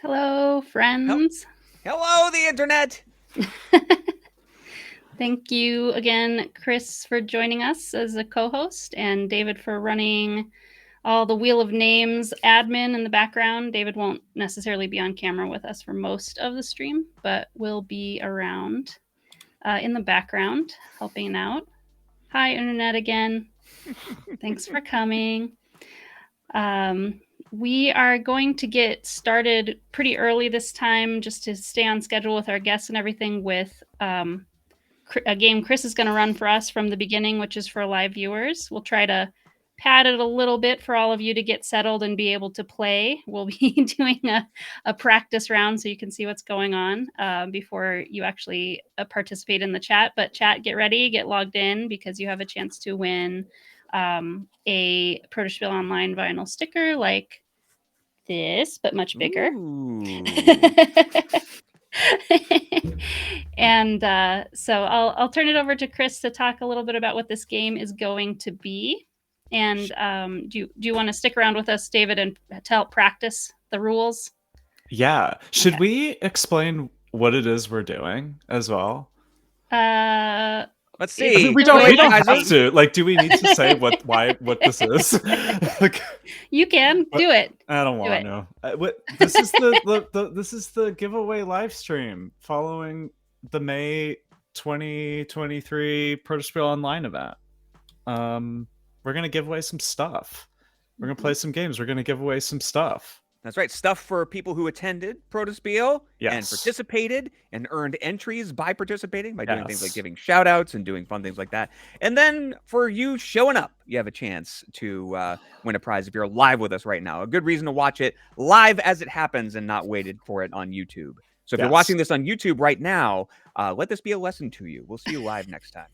Hello, friends. Hello, the internet. Thank you again, Chris, for joining us as a co-host, and David for running all the Wheel of Names admin in the background. David won't necessarily be on camera with us for most of the stream, but will be around in the background helping out. Hi, internet again. Thanks for coming. We are going to get started pretty early this time just to stay on schedule with our guests and everything with a game Chris is going to run for us from the beginning, which is for live viewers. We'll try to pad it a little bit for all of you to get settled and be able to play. We'll be doing a practice round so you can see what's going on before you actually participate in the chat. But chat, get ready, get logged in because you have a chance to win a Protospiel Online vinyl sticker like this, but much bigger. And so I'll turn it over to Chris to talk a little bit about what this game is going to be. And do you want to stick around with us, David, and help practice the rules? Yeah. Should we explain what it is we're doing as well? Let's see. I mean, we don't have to. Like, do we need to say what this is? Like, you can do it. I don't want to. This is this is the giveaway live stream following the May 2023 Protospiel Online event. We're gonna give away some stuff. We're gonna play some games. We're gonna give away some stuff. That's right. Stuff for people who attended Protospiel and participated and earned entries by participating, by doing things like giving shout outs and doing fun things like that. And then for you showing up, you have a chance to win a prize if you're live with us right now. A good reason to watch it live as it happens and not waited for it on YouTube. So if you're watching this on YouTube right now, let this be a lesson to you. We'll see you live next time.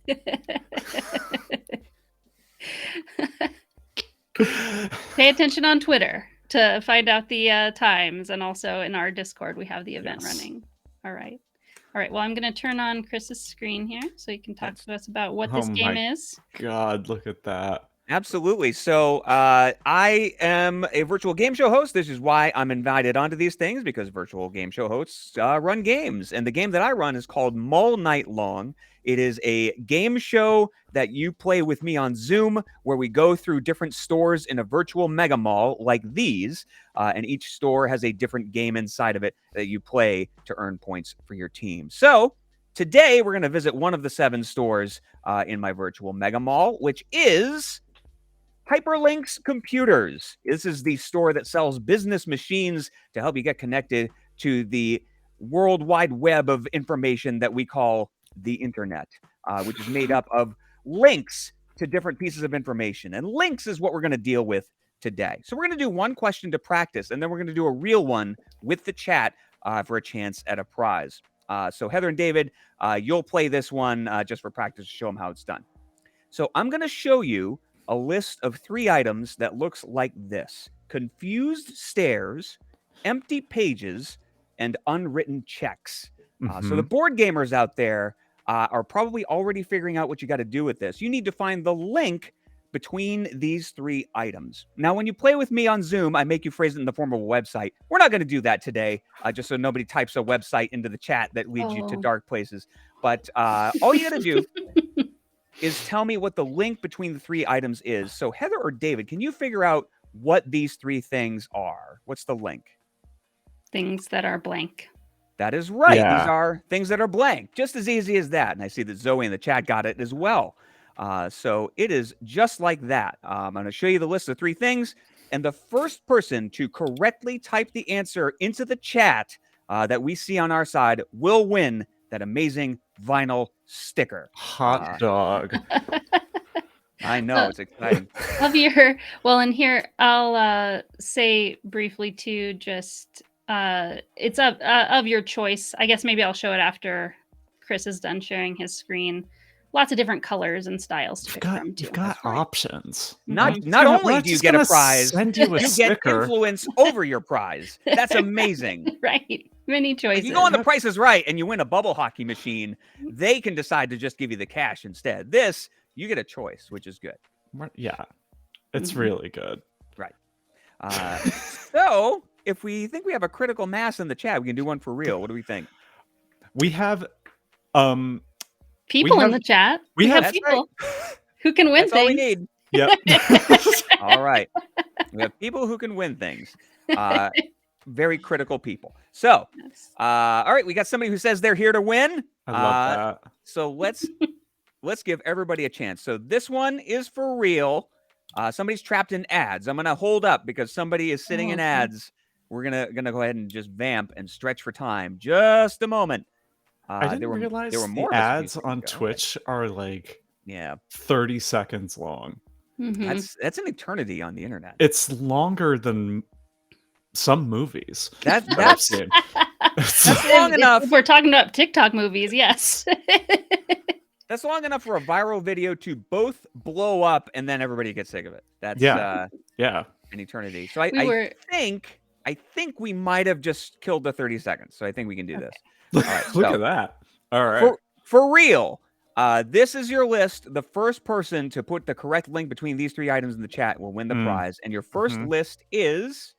Pay attention on Twitter to find out the times, and also in our Discord we have the event running. All right. Well, I'm going to turn on Chris's screen here so you can talk to us about what this game is. God, look at that. Absolutely. So I am a virtual game show host. This is why I'm invited onto these things, because virtual game show hosts run games. And the game that I run is called Mull Night Long. It is a game show that you play with me on Zoom, where we go through different stores in a virtual mega mall like these. And each store has a different game inside of it that you play to earn points for your team. So today we're going to visit one of the 7 stores in my virtual mega mall, which is Hyperlinks Computers. This is the store that sells business machines to help you get connected to the world wide web of information that we call the internet, which is made up of links to different pieces of information. And links is what we're going to deal with today. So we're going to do one question to practice, and then we're going to do a real one with the chat for a chance at a prize. So Heather and David, you'll play this one just for practice to show them how it's done. So I'm going to show you a list of 3 items that looks like this: confused stares, empty pages, and unwritten checks. So the board gamers out there are probably already figuring out what you got to do with this. You need to find the link between these 3 items. Now, when you play with me on Zoom, I make you phrase it in the form of a website. We're not going to do that today, just so nobody types a website into the chat that leads you to dark places. But all you got to do is tell me what the link between the 3 items is. So Heather or David, can you figure out what these 3 things are? What's the link? Things that are blank. That is right. Yeah. These are things that are blank. Just as easy as that. And I see that Zoe in the chat got it as well. So it is just like that. I'm going to show you the list of 3 things. And the first person to correctly type the answer into the chat that we see on our side will win that amazing vinyl sticker. Hot dog. I know, it's exciting. And here I'll say briefly too, just it's of your choice. I guess maybe I'll show it after Chris is done sharing his screen. Lots of different colors and styles to pick from too. You've got options. Not only do you get a prize, you get influence over your prize. That's amazing. Right. Many choices. If you go on The Price is Right and you win a bubble hockey machine, they can decide to just give you the cash instead. This, you get a choice, which is good. Yeah. It's really good. Right. So if we think we have a critical mass in the chat, we can do one for real. What do we think? We have People in have- the chat. we have- That's people who can win That's all we things. need. Yep. All right. We have people who can win things. Very critical people. So, Yes. all right, we got somebody who says they're here to win. I love that. So let's give everybody a chance. So this one is for real. Somebody's trapped in ads. I'm gonna hold up because somebody is sitting in okay. ads. We're gonna go ahead and just vamp and stretch for time. Just a moment. I didn't realize there were the more of us a few ads seconds on ago. Twitch are like Yeah, 30 seconds long. Mhm. that's an eternity on the internet. It's longer than some movies. That's I've seen. that's long enough. If we're talking about TikTok movies, yes. That's long enough for a viral video to both blow up and then everybody gets sick of it. That's Yeah. an eternity. So I think we might have just killed the 30 seconds. So I think we can do this. All right, Look so at that. All right. For real, this is your list. The first person to put the correct link between these 3 items in the chat will win the prize. And your first list is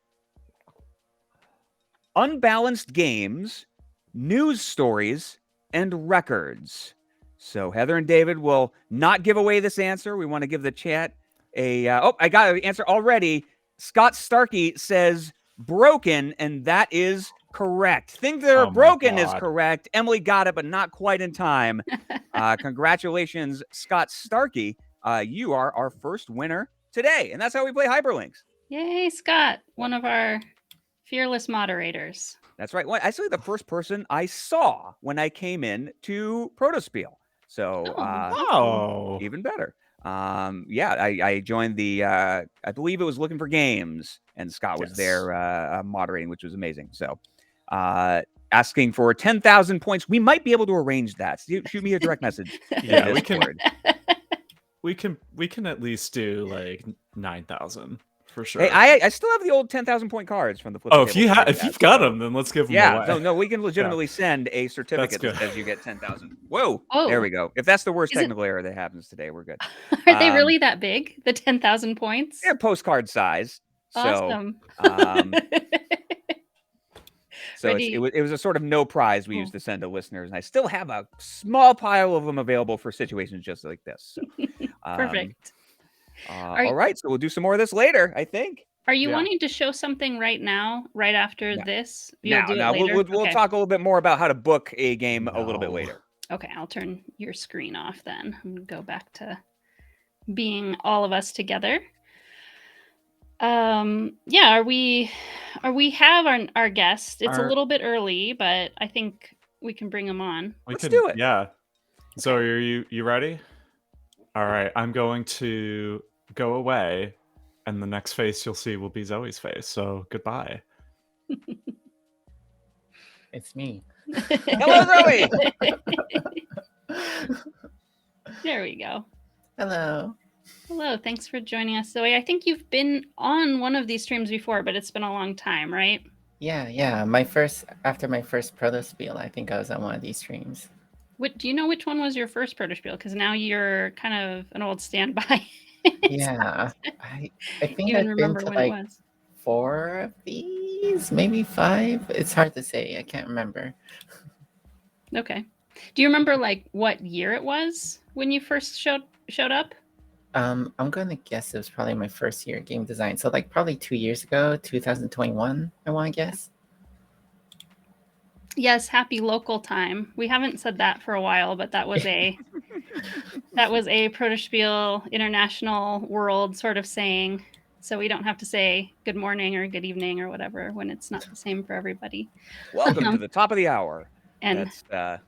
unbalanced games, news stories, and records. So Heather and David will not give away this answer. We want to give the chat a... I got an answer already. Scott Starkey says broken, and that is correct. Things that are broken is correct. Emily got it, but not quite in time. Congratulations, Scott Starkey. You are our first winner today, and that's how we play Hyperlinks. Yay, Scott, one of our fearless moderators. That's right. Well, actually, the first person I saw when I came in to Protospiel. So, even better. I joined the, I believe it was Looking for Games, and Scott was there moderating, which was amazing. So, asking for 10,000 points. We might be able to arrange that. Shoot me a direct message. Yeah, we can at least do like 9,000 for sure. Hey, I still have the old 10,000 point cards from the flip. Oh, if you've got them, then let's give them away. No, we can legitimately send a certificate that says you get 10,000. Whoa, there we go. If that's the worst technical error that happens today, we're good. Are they really that big? The 10,000 points? They're postcard size. Awesome. So it was a sort of no prize we used to send to listeners, and I still have a small pile of them available for situations just like this. So, perfect. All right, so we'll do some more of this later, I think. Are you wanting to show something right now, right after this? We'll talk a little bit more about how to book a game a little bit later. Okay, I'll turn your screen off then and go back to being all of us together. We have our guest. It's a little bit early, but I think we can bring him on. Let's do it. Yeah. So are you ready? All right, I'm going to go away, and the next face you'll see will be Zoe's face. So goodbye. It's me. Hello, Zoe. There we go. Hello. Hello, thanks for joining us, Zoe. I think you've been on one of these streams before, but it's been a long time, right? Yeah. After my first Protospiel, I think I was on one of these streams. Do you know which one was your first Protospiel? Because now you're kind of an old standby. Yeah, I think you I've remember been to when like it was. 4 of these, maybe 5. It's hard to say. I can't remember. Okay. Do you remember like what year it was when you first showed up? I'm going to guess it was probably my first year game design. So like probably 2 years ago, 2021, I want to guess. Yes, happy local time. We haven't said that for a while, but that was a Protospiel international world sort of saying. So we don't have to say good morning or good evening or whatever when it's not the same for everybody. Welcome to the top of the hour. And that's how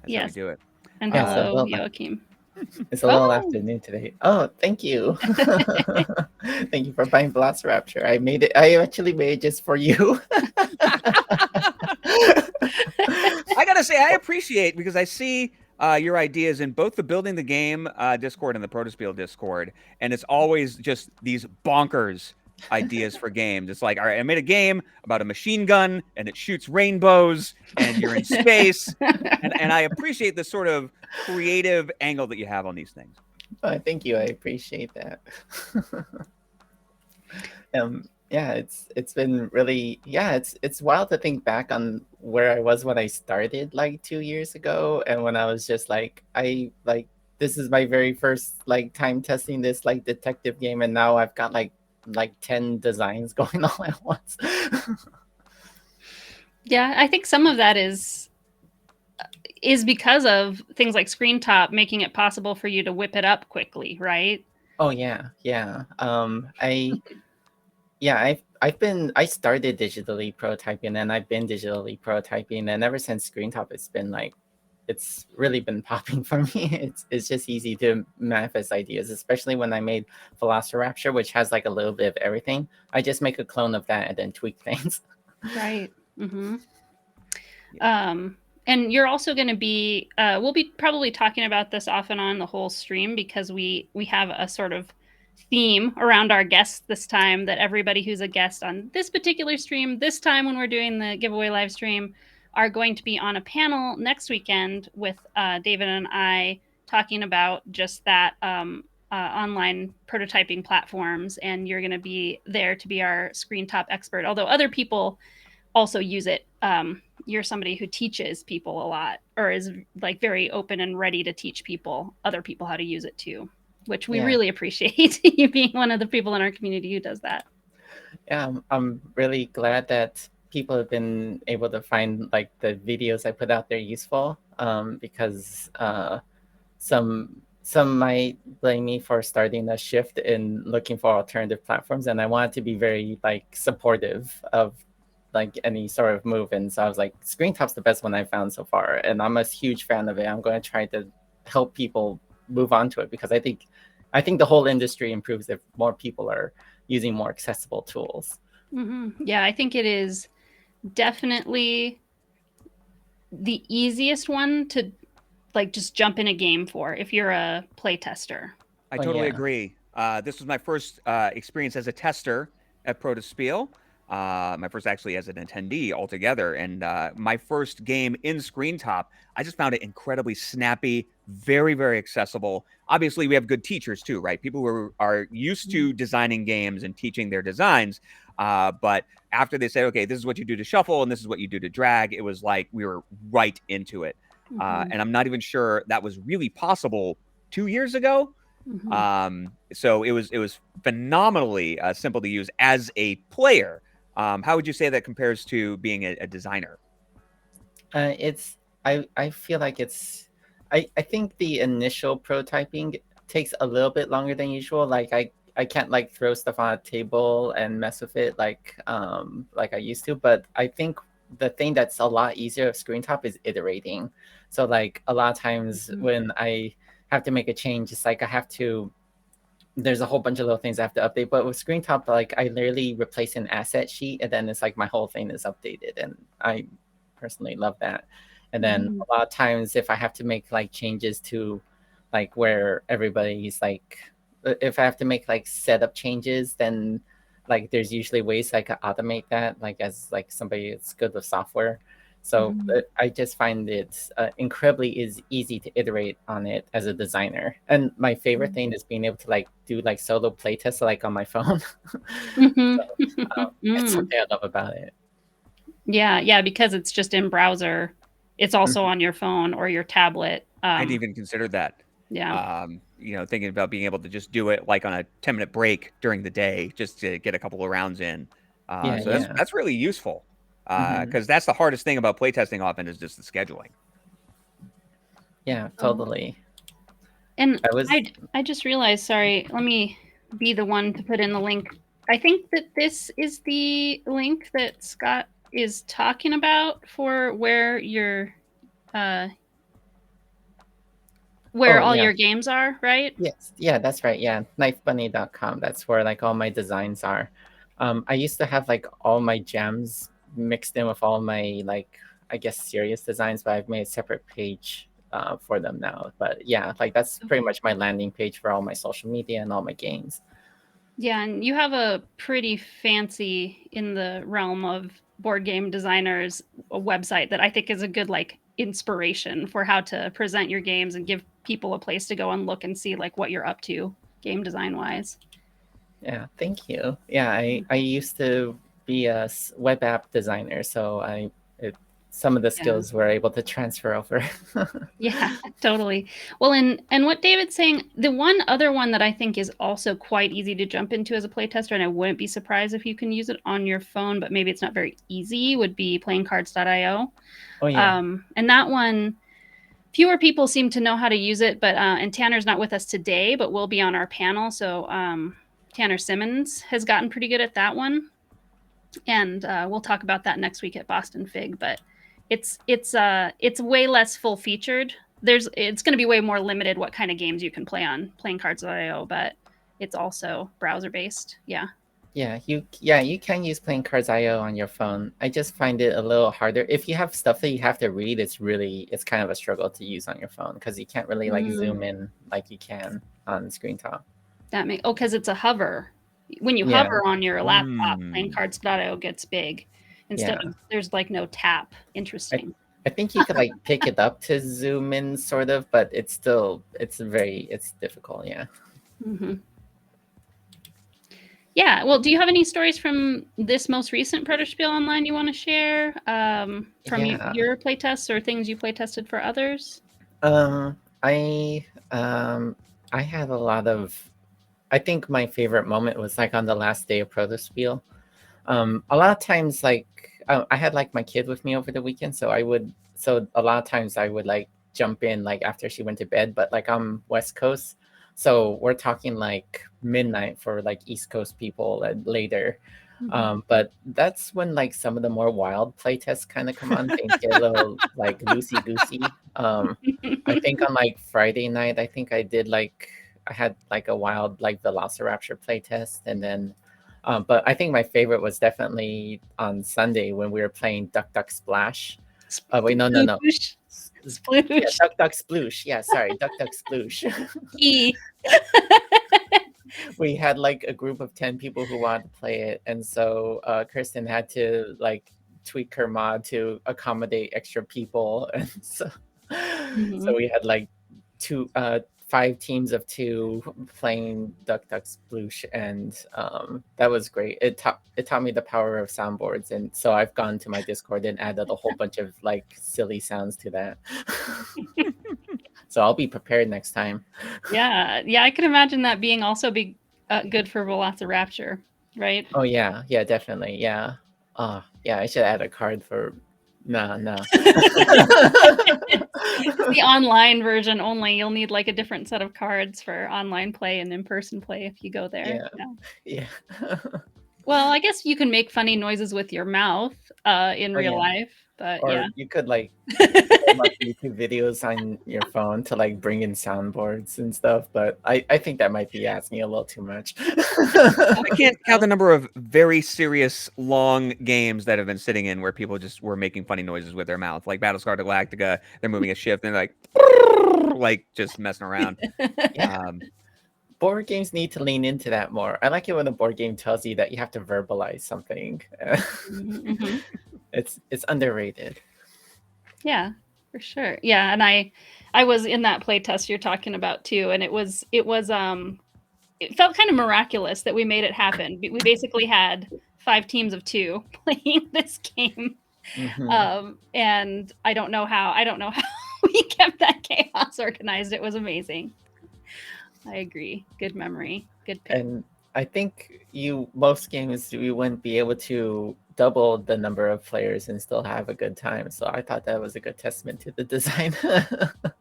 we do it. And hello, Joachim. It's a little afternoon today. Oh, thank you. Thank you for buying Velociraptor. I made it. I actually made it just for you. I gotta say, I appreciate because I see your ideas in both the Building the Game Discord and the Protospiel Discord, and it's always just these bonkers ideas for games. It's like, all right, I made a game about a machine gun and it shoots rainbows and you're in space, and I appreciate the sort of creative angle that you have on these things. Oh, thank you. I appreciate that. Yeah, it's been really, yeah, it's wild to think back on where I was when I started like 2 years ago, and when I was just like, I like, this is my very first like time testing this like detective game, and now I've got like 10 designs going all at once. Yeah, I think some of that is because of things like Screen Top making it possible for you to whip it up quickly, right? Oh yeah, yeah. I started digitally prototyping, and I've been digitally prototyping, and ever since Screen Top, it's been like, it's really been popping for me. It's just easy to manifest ideas, especially when I made Velociraptor, which has like a little bit of everything. I just make a clone of that and then tweak things. Right. Mm-hmm. And you're also going to be, we'll be probably talking about this off and on the whole stream, because we have a sort of theme around our guests this time, that everybody who's a guest on this particular stream, this time when we're doing the giveaway live stream, are going to be on a panel next weekend with David and I, talking about just that online prototyping platforms. And you're going to be there to be our Screen Top expert, although other people also use it. You're somebody who teaches people a lot, or is like very open and ready to teach other people how to use it too, which we really appreciate, you being one of the people in our community who does that. Yeah, I'm really glad that people have been able to find like the videos I put out there useful, because some might blame me for starting a shift in looking for alternative platforms, and I wanted to be very like supportive of like any sort of move. And so I was like, Screen Top's the best one I found so far, and I'm a huge fan of it. I'm going to try to help people move on to it, because I think the whole industry improves if more people are using more accessible tools. Mm-hmm. Yeah, I think it is definitely the easiest one to like just jump in a game for if you're a play tester. I totally agree. This was my first experience as a tester at Protospiel. My first actually as an attendee altogether. And my first game in Screen Top, I just found it incredibly snappy, very, very accessible. Obviously, we have good teachers too, right? People who are used to designing games and teaching their designs. But after they said, okay, this is what you do to shuffle and this is what you do to drag, it was like we were right into it. And I'm not even sure that was really possible 2 years ago. So it was phenomenally simple to use as a player. How would you say that compares to being a designer? I feel like I think the initial prototyping takes a little bit longer than usual. Like I can't like throw stuff on a table and mess with it like I used to. But I think the thing that's a lot easier of Screen Top is iterating. So like a lot of times when I have to make a change, it's like there's a whole bunch of little things I have to update. But with Screen Top, like I literally replace an asset sheet, and then it's like my whole thing is updated, and I personally love that. And then a lot of times if I have to make like changes to like where everybody's like, if I have to make like setup changes, then like there's usually ways I could automate that, like as like somebody that's good with software. So I just find it incredibly easy to iterate on it as a designer. And my favorite thing is being able to like do like solo playtests like on my phone. It's something I love about it. Yeah, because it's just in browser. It's also on your phone or your tablet. I didn't even consider that. Yeah. Thinking about being able to just do it like on a 10-minute break during the day, just to get a couple of rounds in. That's really useful, because that's the hardest thing about playtesting often is just the scheduling. Yeah, totally. And I just realized, sorry, let me be the one to put in the link. I think that this is the link that Scott is talking about for where your your games are, right? Yes. Yeah, that's right. Yeah. Knifebunny.com. That's where like all my designs are. I used to have like all my gems mixed in with all my like, I guess, serious designs, but I've made a separate page for them now. But yeah, like that's pretty much my landing page for all my social media and all my games. Yeah, and you have a pretty fancy, in the realm of board game designers, a website that I think is a good like inspiration for how to present your games and give people a place to go and look and see like what you're up to game design wise. Yeah, thank you. Yeah, I used to be a web app designer, so some of the Yeah. skills were able to transfer over. Yeah, totally. Well, and what David's saying, the one other one that I think is also quite easy to jump into as a playtester, and I wouldn't be surprised if you can use it on your phone, but maybe it's not very easy, would be playingcards.io. Oh yeah. And that one, fewer people seem to know how to use it, but and Tanner's not with us today, but will be on our panel. So Tanner Simmons has gotten pretty good at that one, and we'll talk about that next week at Boston Fig. But it's way less full featured. It's going to be way more limited what kind of games you can play on playingcards.io, but it's also browser based. Yeah. Yeah, you can use playing cards IO on your phone. I just find it a little harder. If you have stuff that you have to read, it's kind of a struggle to use on your phone because you can't really like zoom in like you can on Screen Top. Because it's a hover. When you Yeah. hover on your laptop, Mm. playingcards.io gets big. Instead of there's like no tap. Interesting. I think you could like pick it up to zoom in sort of, but it's difficult. Yeah. Mm-hmm. Yeah. Well, do you have any stories from this most recent Protospiel Online you want to share from your playtests or things you playtested for others? I had a lot of. I think my favorite moment was like on the last day of Protospiel. A lot of times, like I had like my kid with me over the weekend, so a lot of times I would like jump in like after she went to bed, but like I'm West Coast, so we're talking like midnight for like East Coast people and later. But that's when like some of the more wild playtests kind of come on. Things get a little like loosey goosey. I think on like Friday night, I had like a wild like Velociraptor playtest, and then but I think my favorite was definitely on Sunday when we were playing Duck Duck Splash. Oh wait, no. Sploosh. Yeah, Duck Duck Sploosh. Yeah, sorry, Duck Duck Sploosh. We had like a group of 10 people who wanted to play it, and so Kristen had to like tweak her mod to accommodate extra people, and so we had like 5 teams of 2 playing Duck Duck Sploosh, and that was great. It taught me the power of soundboards, and so I've gone to my Discord and added a whole bunch of like silly sounds to that. So I'll be prepared next time. Yeah, I can imagine that being also good for Velociraptor, right? Oh yeah, definitely, yeah. Yeah, I should add a card for. No. It's the online version only. You'll need like a different set of cards for online play and in-person play if you go there. Yeah. Well, I guess you can make funny noises with your mouth in real life, but or you could like YouTube videos on your phone to like bring in soundboards and stuff, but I think that might be asking a little too much. I can't count the number of very serious long games that have been sitting in where people just were making funny noises with their mouth, like Battlestar Galactica. They're moving a shift and they're like just messing around. Board games need to lean into that more. I like it when a board game tells you that you have to verbalize something. It's underrated. Yeah, for sure. Yeah, and I was in that playtest you're talking about too, and it felt kind of miraculous that we made it happen. We basically had 5 teams of 2 playing this game. And I don't know how we kept that chaos organized. It was amazing. I agree. Good memory. Good pick. And I think most games you wouldn't be able to double the number of players and still have a good time. So I thought that was a good testament to the design.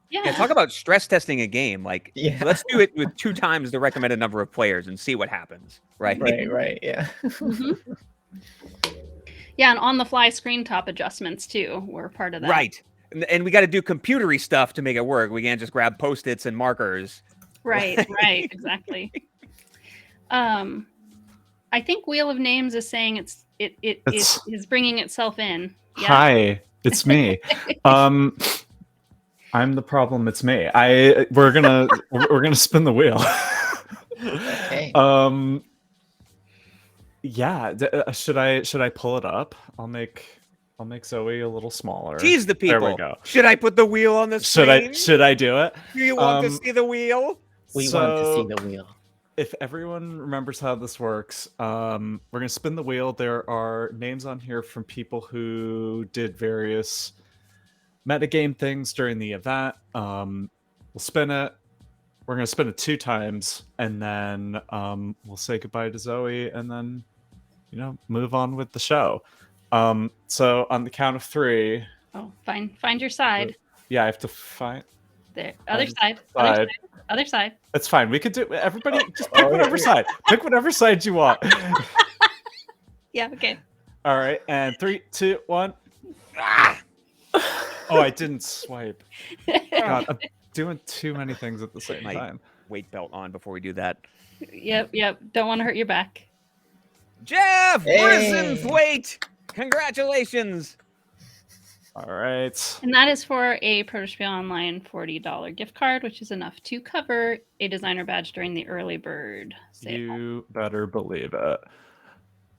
Yeah, talk about stress testing a game. Like, let's do it with 2 times the recommended number of players and see what happens. Right. Right. Yeah. Yeah, and on the fly screen top adjustments too were part of that. Right. And we got to do computery stuff to make it work. We can't just grab Post-its and markers. Right, exactly. I think Wheel of Names is saying it is bringing itself in. Yeah. Hi, it's me. I'm the problem. It's me. We're gonna spin the wheel. Okay. Yeah. Should I pull it up? I'll make Zoe a little smaller. Tease the people. There we go. Should I put the wheel on the screen? Should I do it? Do you want to see the wheel? We want to see the wheel. if everyone remembers how this works, we're gonna spin the wheel. There are names on here from people who did various metagame things during the event. We'll spin it. We're gonna spin it 2 times, and then we'll say goodbye to Zoe, and then move on with the show. So on the count of 3. Oh, fine. Find your side. Yeah, I have to find. There. Other Find side. Other side. Other side. That's fine. We could do. Everybody, just pick whatever side. Pick whatever side you want. Yeah. Okay. All right, and 3, 2, 1. Ah! Oh, I didn't swipe. God, I'm doing too many things at the same time. Weight belt on before we do that. Yep. Don't want to hurt your back. Jeff Hey. Brissenthwaite, congratulations. All right. And that is for a Protospiel Online $40 gift card, which is enough to cover a designer badge during the early bird sale. You better believe it.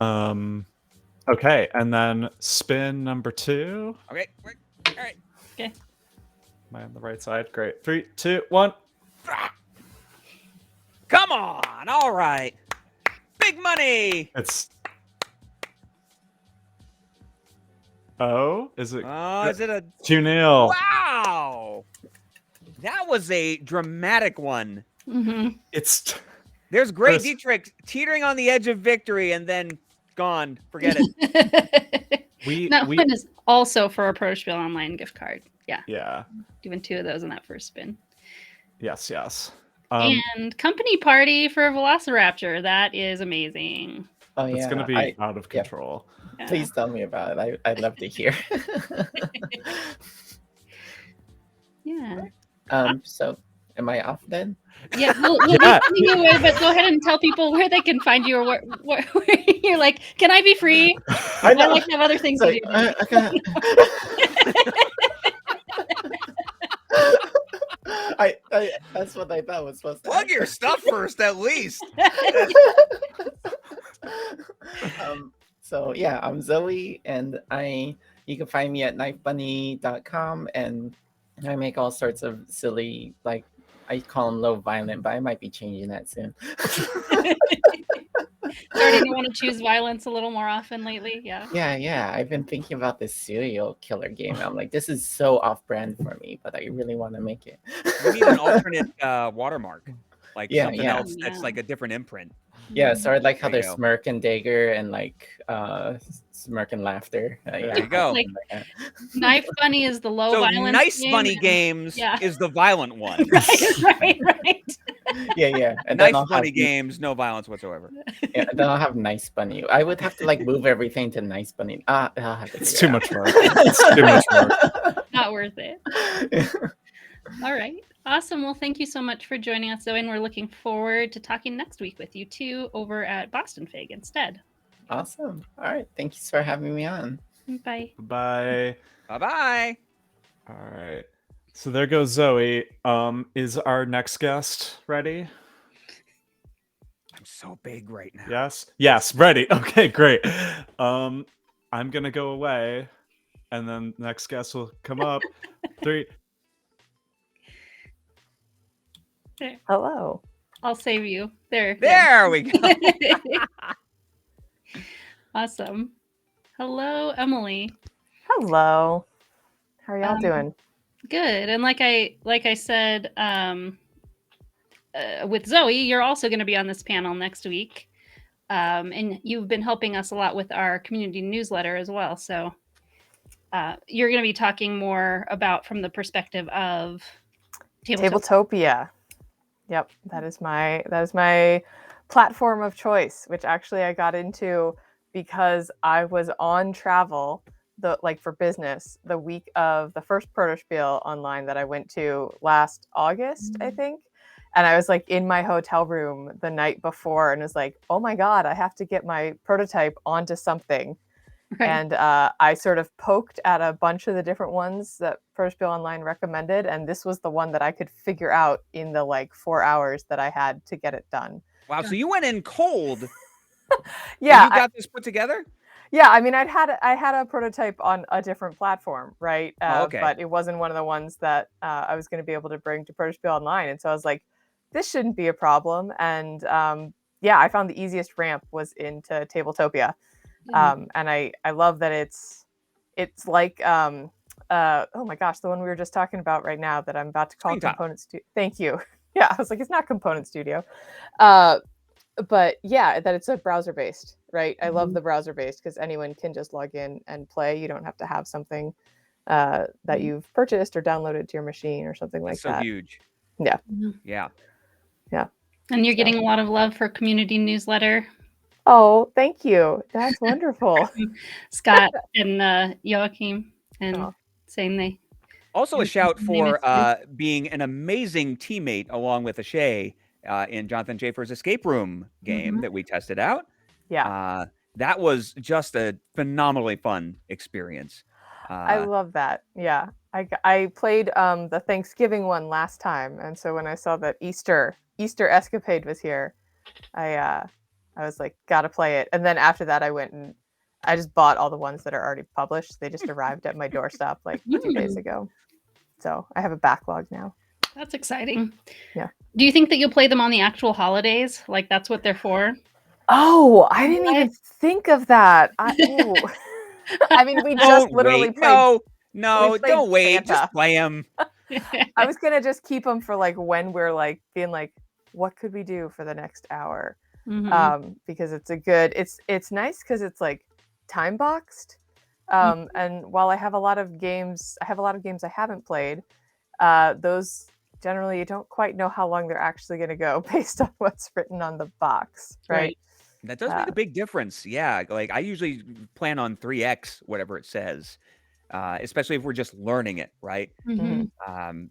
Okay, and then spin number 2. Okay, all right. Okay. Am I on the right side? Great. 3, 2, 1. Come on, all right. Big money. It's. Oh, is it? Oh, is it a 2-0. wow? That was a dramatic one. Mm-hmm. It's. There's great Chris. Dietrich teetering on the edge of victory and then gone. Forget it. That one is also for a Protospiel Online gift card. Yeah. Yeah. Doing 2 of those in that first spin. Yes. And company party for Velociraptor. That is amazing. Oh yeah, It's gonna be out of control. Yeah. Please tell me about it. I'd love to hear. Yeah. So am I off then? Yeah, we'll be sending you away, but go ahead and tell people where they can find you, or where you're like, can I be free? I know. I like to have other things to do. I can't. I that's what I thought was supposed to Plug your happen. stuff first, at least. So yeah, I'm Zoe, and you can find me at knifebunny.com, and I make all sorts of silly, like, I call them low violent, but I might be changing that soon. Starting to want to choose violence a little more often lately. Yeah. Yeah. I've been thinking about this serial killer game. I'm like, this is so off-brand for me, but I really want to make it. You need an alternate watermark, like something Yeah. else that's like a different imprint. Yeah, so I like how There you there's go. smirk and dagger and like smirk and laughter. There you go. Like, Knife Bunny is the low So violence. Nice game, Bunny and- Games Yeah. is the violent one. right. Yeah. And Nice then I'll Bunny have, Games, no violence whatsoever. yeah, and then I'll have Nice Bunny. I would have to like move everything to Nice Bunny. I'll have to It's figure too it much work. It's too much work. Not worth it. out. All right. Awesome. Well, thank you so much for joining us, Zoe, and we're looking forward to talking next week with you two over at Boston Fig instead. Awesome. All right. Thanks for having me on. Bye. Bye. Bye-bye. All right. So there goes Zoe. Is our next guest ready? I'm so big right now. Yes, ready. Okay, great. I'm gonna go away, and then next guest will come up. 3. Hello. I'll save you. There. There we go. Awesome. Hello, Emily. Hello. How are y'all Um, doing? Good. And like I said, with Zoe, you're also going to be on this panel next week. And you've been helping us a lot with our community newsletter as well. So you're going to be talking more about from the perspective of Tabletopia. Yep, that is my platform of choice, which actually I got into because I was on travel for business the week of the first Protospiel Online that I went to last August, I think. And I was like in my hotel room the night before and was like, oh my God, I have to get my prototype onto something. Right. And I sort of poked at a bunch of the different ones that Protospiel Online recommended. And this was the one that I could figure out in the 4 hours that I had to get it done. Wow, so you went in cold. Yeah. And you got this put together? Yeah, I mean, I had a prototype on a different platform, right? Oh, okay. But it wasn't one of the ones that I was going to be able to bring to Protospiel Online. And so I was like, this shouldn't be a problem. And yeah, I found the easiest ramp was into Tabletopia. And I love that it's like oh my gosh, the one we were just talking about right now that I'm about to call Screen Top. Component Studio. Thank you. Yeah, I was like, it's not Component Studio. But yeah, that it's a browser based, right? I love the browser based because anyone can just log in and play. You don't have to have something that you've purchased or downloaded to your machine or something like That's so that. huge. Yeah. Yeah. Yeah. And you're So- getting a lot of love for community newsletter. Oh, thank you. That's wonderful. Scott and Joachim and Oh. saying they. Also, a Your shout name for is being an amazing teammate along with Ashay in Jonathan Schaefer's escape room game that we tested out. Yeah. That was just a phenomenally fun experience. I love that. Yeah. I played the Thanksgiving one last time, and so when I saw that Easter Escapade was here, I was like, gotta play it. And then after that, I went and I just bought all the ones that are already published. They just arrived at my doorstep like 2 days ago. So I have a backlog now. That's exciting. Yeah. Do you think that you'll play them on the actual holidays? Like that's what they're for? Oh, I didn't What? even think of that. I mean, we just Don't literally wait. played. No, we played don't wait. Santa. Just play them. I was gonna just keep them for like when we're like being like, what could we do for the next hour? Because it's a good. It's nice because it's like time boxed. And while I have a lot of games, I haven't played. Those generally you don't quite know how long they're actually going to go based on what's written on the box, right? That does make a big difference. Yeah, like I usually plan on 3x whatever it says, especially if we're just learning it, right?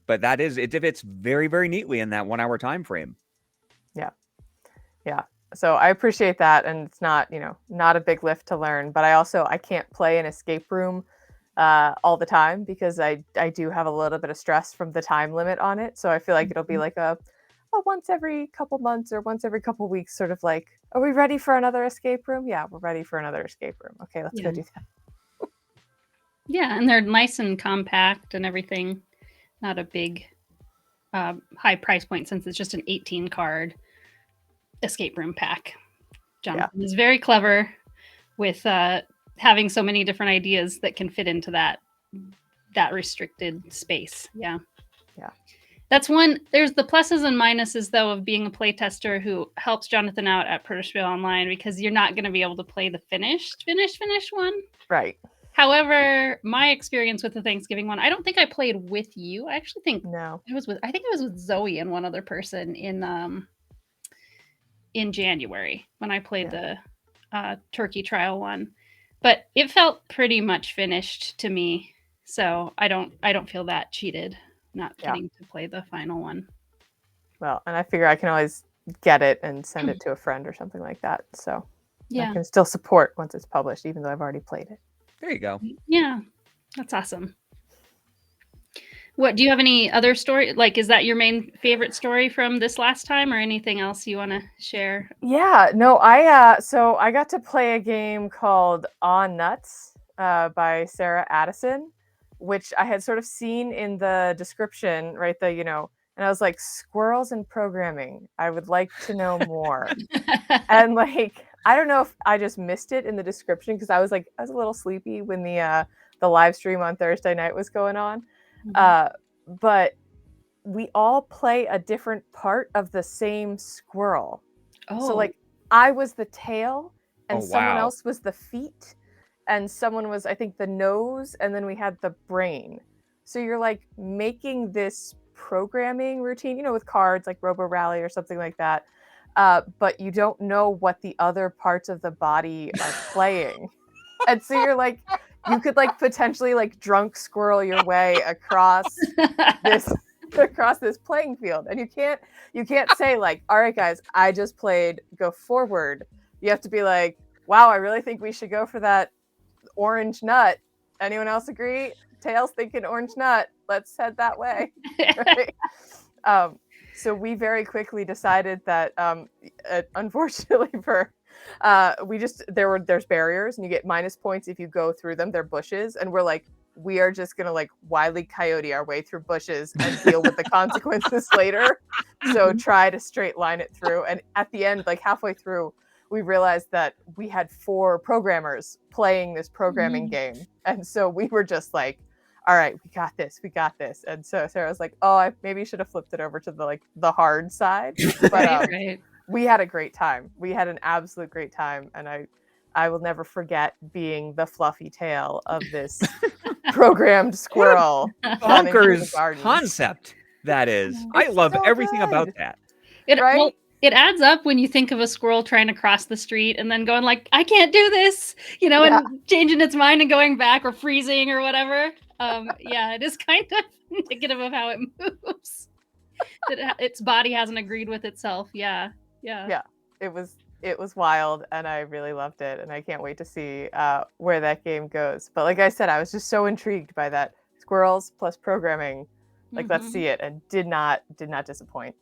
But that is it fits very, very neatly in that 1 hour time frame. Yeah. So I appreciate that, and it's not not a big lift to learn, but I can't play an escape room all the time because I do have a little bit of stress from the time limit on it. So I feel like it'll be like a once every couple months or once every couple weeks, sort of like, are we ready for another escape room? Yeah, we're ready for another escape room. Okay, let's go do that. Yeah, and they're nice and compact and everything. Not a big high price point since it's just an 18 card escape room pack. Jonathan is very clever with having so many different ideas that can fit into that restricted space. Yeah. That's one. There's the pluses and minuses though of being a playtester who helps Jonathan out at Protospiel Online, because you're not going to be able to play the finished one. Right. However, my experience with the Thanksgiving one, I don't think I played with you. I actually think No. it was with Zoe and one other person in January when I played the turkey trial one. But it felt pretty much finished to me. So I don't feel that cheated not getting to play the final one. Well, and I figure I can always get it and send it to a friend or something like that. So I can still support once it's published, even though I've already played it. There you go. Yeah, that's awesome. What do you have any other story? Like, is that your main favorite story from this last time, or anything else you want to share? Yeah, no, I got to play a game called On Nuts by Sarah Addison, which I had sort of seen in the description, right? And I was like, squirrels and programming. I would like to know more. And like, I don't know if I just missed it in the description because I was a little sleepy when the live stream on Thursday night was going on. But we all play a different part of the same squirrel. So like I was the tail and someone else was the feet and someone was, I think, the nose, and then we had the brain. So you're like making this programming routine, with cards like Robo Rally or something like that. But you don't know what the other parts of the body are playing. And so you're like, you could like potentially like drunk squirrel your way across this playing field. And you can't say like, all right, guys, I just played, go forward. You have to be like, wow, I really think we should go for that orange nut. Anyone else agree? Tails thinking orange nut. Let's head that way. Right? So we very quickly decided that, unfortunately for, there's barriers and you get minus points if you go through them. They're bushes. And we're like, we are just gonna like Wile E. Coyote our way through bushes and deal with the consequences later. So try to straight line it through. And at the end, like halfway through, we realized that we had 4 programmers playing this programming game. And so we were just like, all right, we got this. And so Sarah was like, oh, I maybe should have flipped it over to the hard side. But Right. we had a great time. We had an absolute great time. And I will never forget being the fluffy tail of this programmed squirrel. running through the Bonkers gardens. concept that is. I It's love so everything about good. that. Right? Well, it adds up when you think of a squirrel trying to cross the street and then going like, I can't do this, Yeah. and changing its mind and going back or freezing or whatever. Yeah, it is kind of indicative of how it moves. That its body hasn't agreed with itself. Yeah. It was wild, and I really loved it, and I can't wait to see where that game goes. But like I said, I was just so intrigued by that squirrels plus programming. Like, let's see it, and did not disappoint.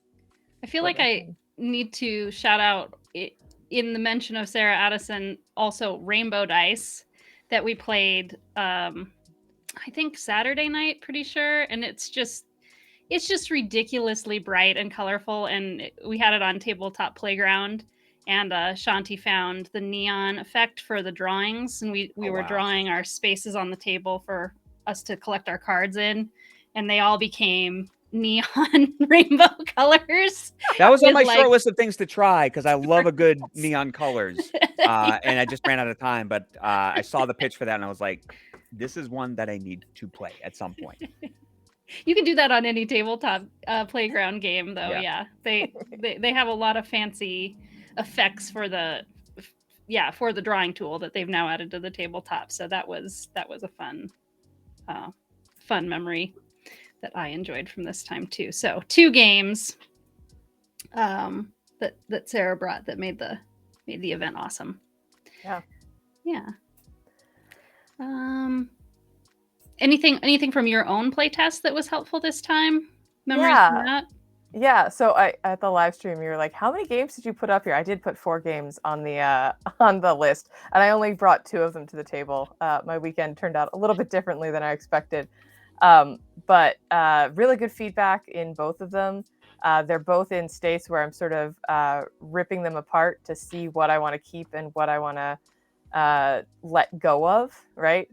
I feel like I need to shout out in the mention of Sarah Addison also Rainbow Dice that we played I think Saturday night, pretty sure, and it's just ridiculously bright and colorful, and we had it on Tabletop Playground, and Shanti found the neon effect for the drawings, and we were drawing our spaces on the table for us to collect our cards in, and they all became neon rainbow colors. That was on my With, short list of things to try because I love a good neon colors. And I just ran out of time, but I saw the pitch for that and I was like, this is one that I need to play at some point. You can do that on any tabletop playground game, though. Yeah. They have a lot of fancy effects for the drawing tool that they've now added to the tabletop. So that was a fun memory that I enjoyed from this time too. So 2 games that Sarah brought that made the event awesome. Yeah. Anything from your own playtest that was helpful this time? Memories from that? Yeah, so at the live stream, you were like, "How many games did you put up here?" I did put 4 games on the list, and I only brought 2 of them to the table. My weekend turned out a little bit differently than I expected, but really good feedback in both of them. They're both in states where I'm sort of ripping them apart to see what I want to keep and what I want to let go of, right?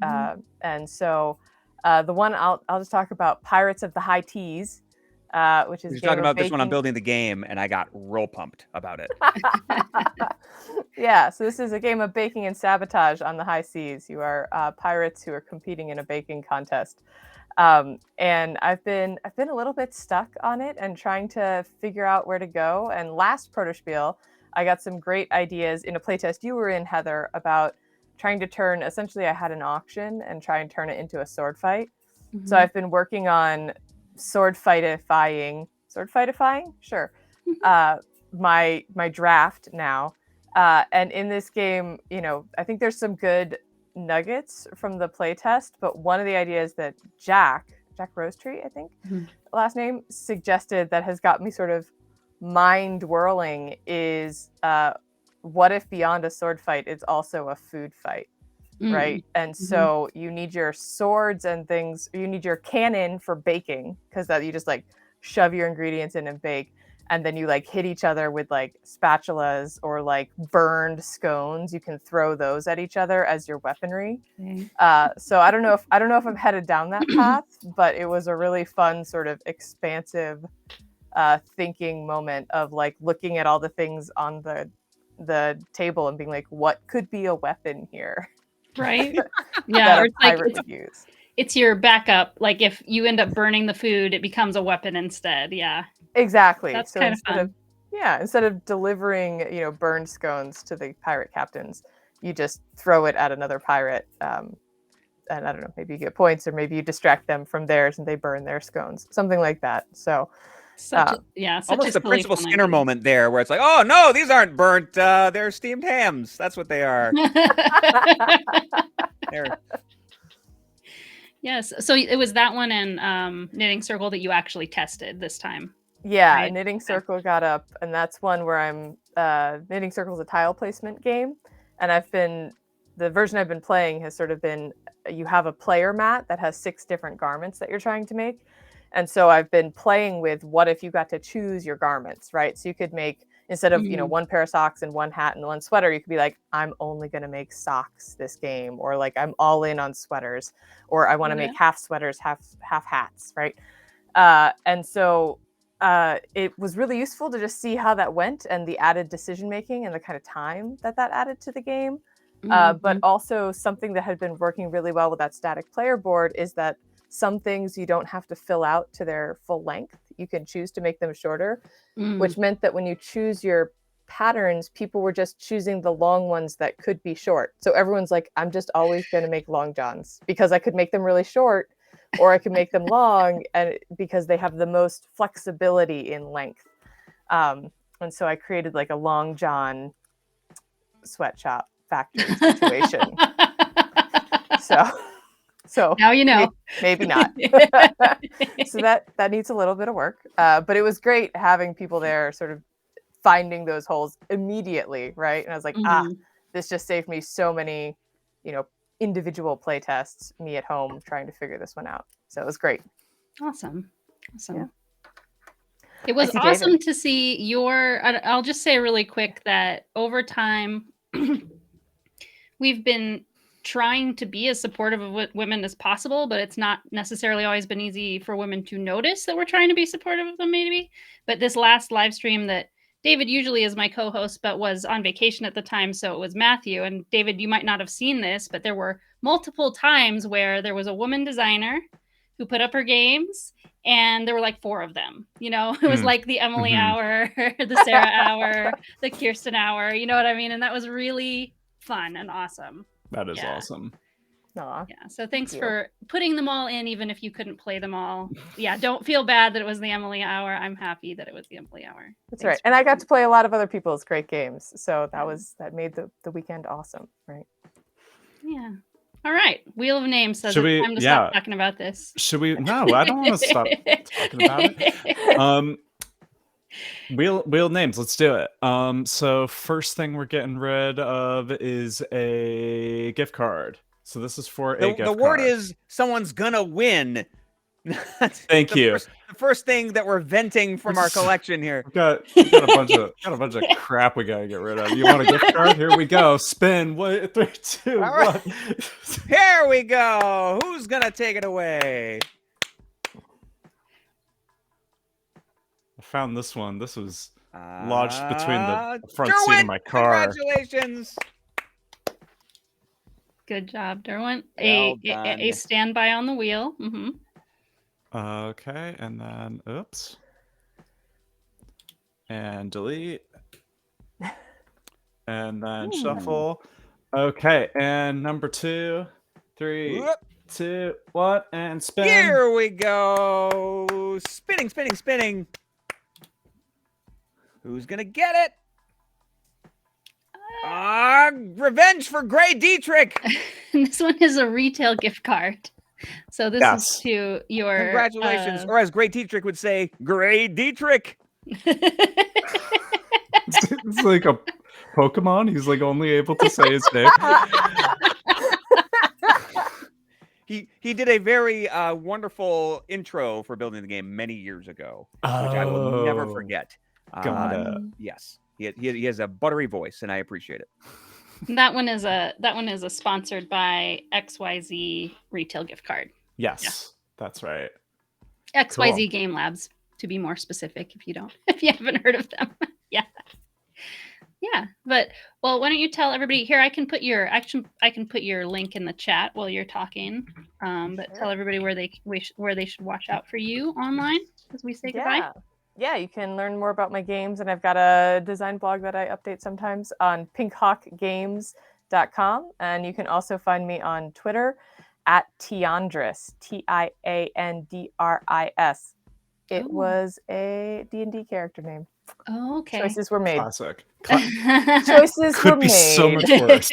And so the one I'll just talk about, Pirates of the High Teas. Which is You're talking about this one. I'm building the game, and I got real pumped about it. Yeah, so this is a game of baking and sabotage on the high seas. You are pirates who are competing in a baking contest, and I've been a little bit stuck on it and trying to figure out where to go. And last Protospiel, I got some great ideas in a playtest you were in, Heather, about trying to turn. Essentially, I had an auction and try and turn it into a sword fight. So I've been working on sword fightifying, sure, my draft now, and in this game, I think there's some good nuggets from the playtest, but one of the ideas that Jack Rosetree, I think last name, suggested that has got me sort of mind whirling is what if beyond a sword fight it's also a food fight? Right. And so you need your swords and things, you need your cannon for baking, because that you just like shove your ingredients in and bake, and then you like hit each other with like spatulas or like burned scones. You can throw those at each other as your weaponry. So I don't know if I'm headed down that path, but it was a really fun sort of expansive thinking moment of like looking at all the things on the table and being like, what could be a weapon here? Right. Yeah. Or it's your backup. Like if you end up burning the food, it becomes a weapon instead. Yeah. Exactly. That's kind of fun. Instead of delivering, burned scones to the pirate captains, you just throw it at another pirate. And I don't know, maybe you get points, or maybe you distract them from theirs and they burn their scones, something like that. So almost a Principal Skinner moment there, where it's like, oh no, these aren't burnt, they're steamed hams. That's what they are. Yes. So it was that one and Knitting Circle that you actually tested this time. Yeah, right? Knitting Circle got up, and that's one where I'm Knitting Circle is a tile placement game, and I've been the version I've been playing has sort of been, you have a player mat that has 6 different garments that you're trying to make. And so I've been playing with what if you got to choose your garments, right? So you could make, instead of, one pair of socks and one hat and one sweater, you could be like, I'm only going to make socks this game, or like I'm all in on sweaters, or I want to make half sweaters, half hats, right? And so it was really useful to just see how that went and the added decision making and the kind of time that added to the game. But also something that had been working really well with that static player board is that some things you don't have to fill out to their full length. You can choose to make them shorter, which meant that when you choose your patterns, people were just choosing the long ones that could be short. So everyone's like, I'm just always going to make long johns because I could make them really short, or I could make them long, and because they have the most flexibility in length. And so I created like a long john sweatshop factory situation. So now you know. maybe not. So that needs a little bit of work. But it was great having people there sort of finding those holes immediately, right? And I was like, this just saved me so many, individual play tests, me at home trying to figure this one out. So it was great. Awesome. Yeah. It was awesome to see I'll just say really quick that over time, we've been trying to be as supportive of women as possible, but it's not necessarily always been easy for women to notice that we're trying to be supportive of them, maybe. But this last live stream that David usually is my co-host, but was on vacation at the time, so it was Matthew. And David, you might not have seen this, but there were multiple times where there was a woman designer who put up her games, and there were like 4 of them. It was like the Emily hour, the Sarah hour, the Kirsten hour. You know what I mean? And that was really fun and awesome. That is awesome. Aww. Yeah. So thanks for putting them all in, even if you couldn't play them all. Yeah. Don't feel bad that it was the Emily hour. I'm happy that it was the Emily hour. That's right. And I got to play a lot of other people's great games. So that made the weekend awesome. Right. Yeah. All right. Wheel of Names says it's time to stop talking about this. Should we? No, I don't want to stop talking about it. Wheel of Names, let's do it. So first thing we're getting rid of is a gift card. So this is for a gift card. The word is someone's gonna win. Thank you. The first thing that we're venting from our collection here. We've got a bunch of crap we gotta get rid of. You want a gift card? Here we go. Spin. 3, 2, 1. Here we go. Who's gonna take it away? I found this one. This was lodged between the front seat of my car. Congratulations. Good job, Derwent. Well A standby on the wheel. Okay, and then oops. And delete. And then shuffle. Okay, and number 2, 3, 2, 1, and spin. Here we go. Spinning, spinning, spinning. Who's gonna get it? Revenge for Gray Dietrich. This one is a retail gift card. So this is to your congratulations, or as Gray Dietrich would say, Gray Dietrich. It's like a Pokemon. He's like only able to say his name. He did a very wonderful intro for building the game many years ago, which I will never forget. Got it. Yes, he has a buttery voice, and I appreciate it. That one is a sponsored by XYZ retail gift card. Yes, that's right. XYZ Game Labs, to be more specific, if you haven't heard of them. Yeah. But why don't you tell everybody here? I can put your link in the chat while you're talking. But tell everybody where they should watch out for you online as we say goodbye. Yeah, you can learn more about my games, and I've got a design blog that I update sometimes on pinkhawkgames.com, and you can also find me on Twitter at Tiandris, Tiandris. It was a D&D character name. Oh, okay. Choices were made. Classic. Choices could were be made. so much worse.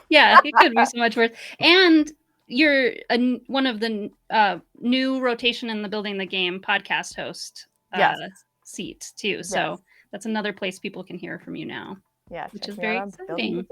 Yeah, it could be so much worse. And you're one of the new rotation in the Building the Game podcast host seat too. So that's another place people can hear from you now. Yeah, which is very exciting.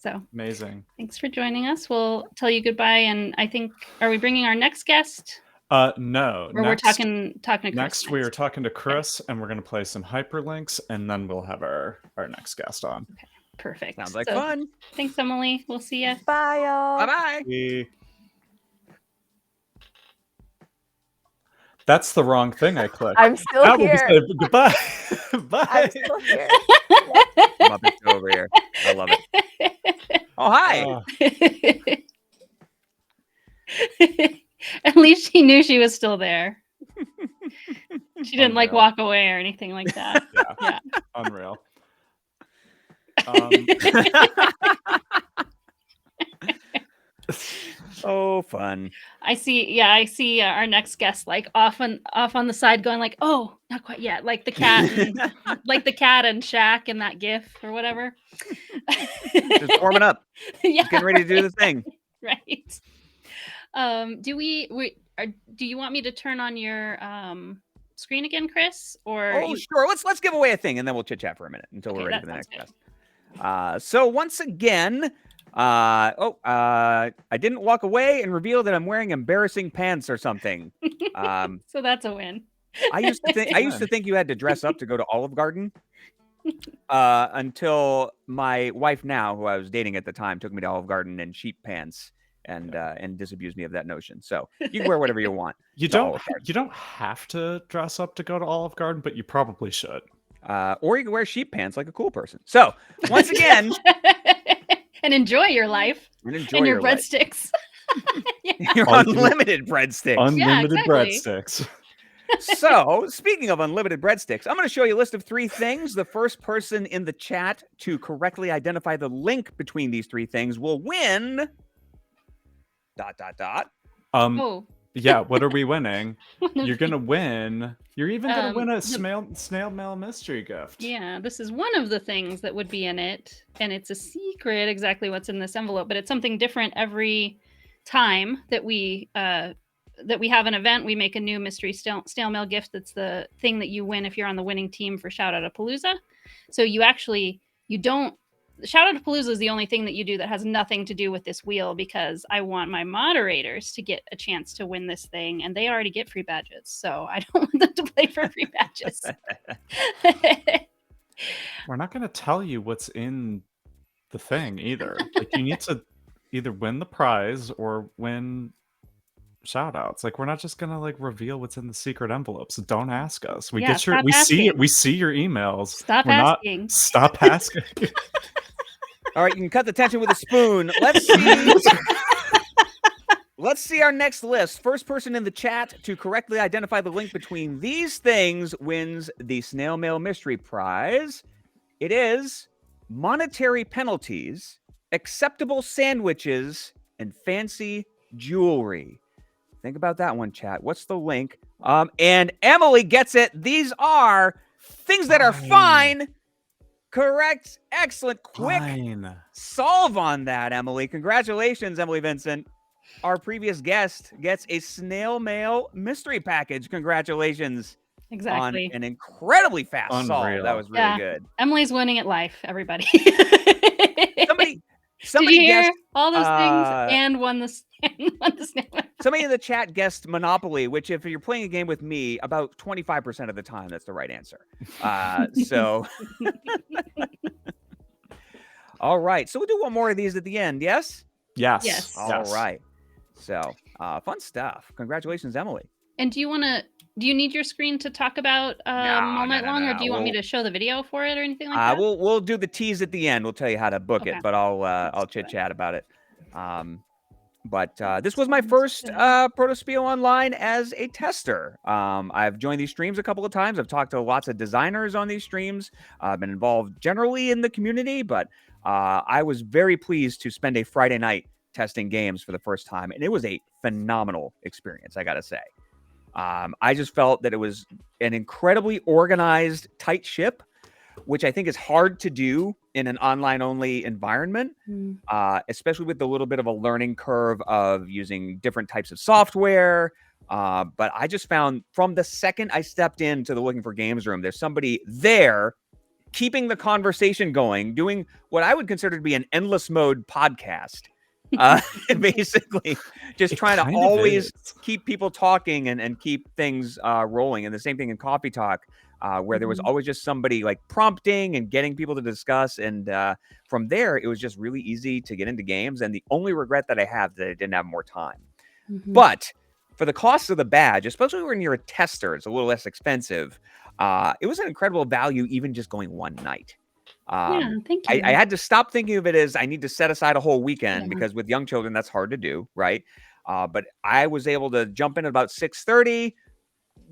So Amazing. thanks for joining us. We'll tell you goodbye. And I think, are we bringing our next guest? No. Or we're talking to Chris next. We are talking to Chris, and we're going to play some hyperlinks, and then we'll have our next guest on. Okay, perfect. Sounds like fun. Thanks, Emily. We'll see you. Bye, y'all. Bye-bye. That's the wrong thing I clicked. I'm still That will be here. said. Goodbye. Bye. I'm still here. Muppets over here. I love it. Oh, hi. At least she knew she was still there. She didn't like walk away or anything like that. Yeah. Unreal. Oh, fun. I see our next guest like off on the side going like, oh, not quite yet. Like the cat and Shaq in that GIF or whatever. Just warming up. Yeah. Just getting ready to do the thing. Right. Do you want me to turn on your screen again, Chris? Or sure. Let's give away a thing, and then we'll chit chat for a minute until we're ready for the next guest. So once again, I didn't walk away and reveal that I'm wearing embarrassing pants or something. So that's a win. I used to think you had to dress up to go to Olive Garden. Until my wife now, who I was dating at the time, took me to Olive Garden in sheep pants and disabused me of that notion. So you can wear whatever you want. You don't have to dress up to go to Olive Garden, but you probably should. Or you can wear sheep pants like a cool person. So once again, and enjoy your life and your breadsticks. Your unlimited breadsticks. Unlimited breadsticks. So, speaking of unlimited breadsticks, I'm going to show you a list of 3 things. The first person in the chat to correctly identify the link between these 3 things will win... ... Yeah, what are we winning? You're going to win. You're even going to win a snail mail mystery gift. Yeah, this is one of the things that would be in it. And it's a secret exactly what's in this envelope. But it's something different every time that we have an event. We make a new mystery snail mail gift. That's the thing that you win if you're on the winning team for Shout Out a Palooza. So you don't... Shout Out a Palooza is the only thing that you do that has nothing to do with this wheel, because I want my moderators to get a chance to win this thing, and they already get free badges. So I don't want them to play for free badges. We're not going to tell you what's in the thing either. Like, you need to either win the prize or win shout outs. Like, we're not just gonna like reveal what's in the secret envelopes. Don't ask us. We see your emails. Stop asking. Stop asking. All right, you can cut the tension with a spoon. Let's see our next list. First person in the chat to correctly identify the link between these things wins the Snail Mail Mystery Prize. It is monetary penalties, acceptable sandwiches, and fancy jewelry. Think about that one, chat. What's the link? And Emily gets it. These are things that are fine. Correct. Excellent. Quick solve on that, Emily. Congratulations, Emily Vincent. Our previous guest gets a snail mail mystery package. Congratulations. Exactly. On an incredibly fast solve. That was really good. Emily's winning at life, everybody. Somebody Did you hear guessed all those things and won the snail mail. Somebody in the chat guessed Monopoly, which if you're playing a game with me, about 25% of the time, that's the right answer. So, all right. So we'll do one more of these at the end. Yes? Yes. All right. So fun stuff. Congratulations, Emily. And do you need your screen to talk about all night long, or do you want me to show the video for it or anything like that? We'll do the tease at the end. We'll tell you how to book it, but I'll chit chat about it. But this was my first Protospiel Online as a tester. I've joined these streams a couple of times. I've talked to lots of designers on these streams. I've been involved generally in the community, but I was very pleased to spend a Friday night testing games for the first time, and it was a phenomenal experience, I gotta say. I just felt that it was an incredibly organized, tight ship, which I think is hard to do in an online-only environment, especially with the little bit of a learning curve of using different types of software. But I just found from the second I stepped into the Looking for Games room, there's somebody there keeping the conversation going, doing what I would consider to be an endless mode podcast. Basically, just trying to always keep people talking and keep things rolling. And the same thing in Coffee Talk, where there was always just somebody like prompting and getting people to discuss. And from there, it was just really easy to get into games. And the only regret that I have is that I didn't have more time. But for the cost of the badge, especially when you're a tester, it's a little less expensive. It was an incredible value, even just going one night. Yeah, thank you. I had to stop thinking of it as I need to set aside a whole weekend because with young children, that's hard to do, right? But I was able to jump in at about 6:30,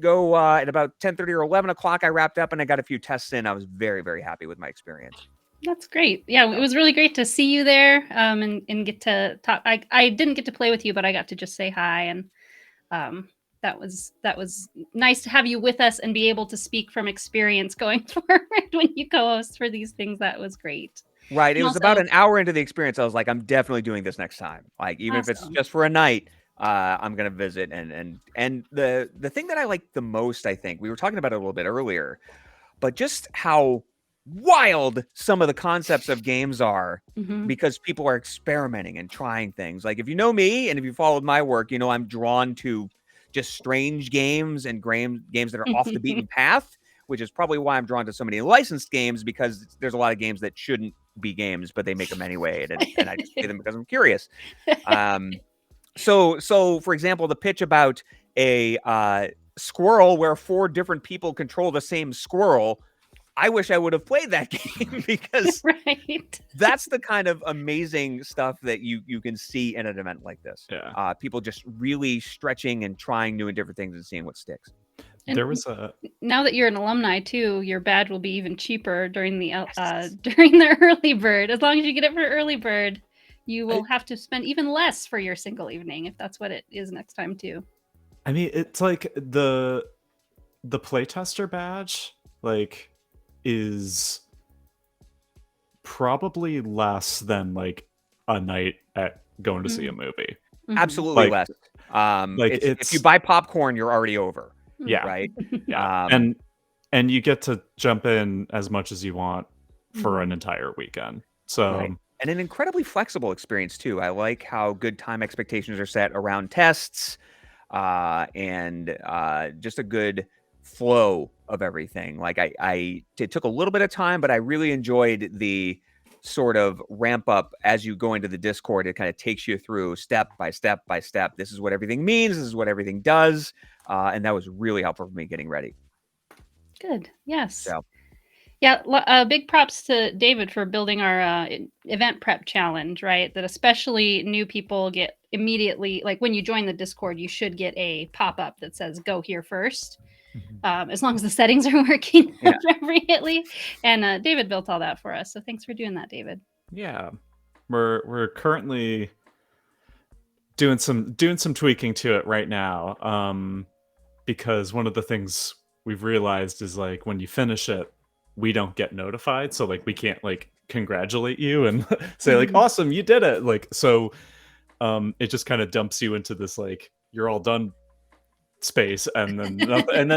go at about 10:30 or 11 o'clock. I wrapped up and I got a few tests in. I was very, very happy with my experience. That's great. Yeah, it was really great to see you there and get to talk. I didn't get to play with you, but I got to just say hi, and that was nice to have you with us and be able to speak from experience going forward when you co-host for these things. That was great. Right. It And was about an hour into the experience. I was like, I'm definitely doing this next time. Like, even if it's just for a night, I'm going to visit. And the thing that I like the most, I think, we were talking about it a little bit earlier, but just how wild some of the concepts of games are because people are experimenting and trying things. Like, if you know me and if you followed my work, you know I'm drawn to just strange games and games that are off the beaten path, which is probably why I'm drawn to so many licensed games, because there's a lot of games that shouldn't be games, but they make them anyway, and I just play them because I'm curious. So for example, the pitch about a squirrel where 4 different people control the same squirrel, I wish I would have played that game because that's the kind of amazing stuff that you can see in an event like this. Yeah. People just really stretching and trying new and different things and seeing what sticks. And there was a now that you're an alumni too, your badge will be even cheaper during the during the early bird. As long as you get it for early bird, you will have to spend even less for your single evening if that's what it is next time too. I mean, it's like the playtester badge, like, is probably less than like a night at going to see a movie. Absolutely Like, less. like if you buy popcorn, you're already over. Yeah. Right. Yeah. And you get to jump in as much as you want for an entire weekend. So and an incredibly flexible experience too. I like how good time expectations are set around tests, and just a good flow of everything. Like it took a little bit of time, but I really enjoyed the sort of ramp up as you go into the Discord. It kind of takes you through step by step by step. This is what everything means. This is what everything does. And that was really helpful for me getting ready. Good. Yes. So. Yeah. Big props to David for building our event prep challenge, right? That especially new people get immediately, like when you join the Discord, you should get a pop-up that says go here first. As long as the settings are working appropriately. And David built all that for us. So thanks for doing that, David. Yeah. We're currently doing some tweaking to it right now. Because one of the things we've realized is, like, when you finish it, we don't get notified. So, like, we can't like congratulate you and say like, awesome, you did it. Like, so it just kind of dumps you into this, like, you're all done space, and then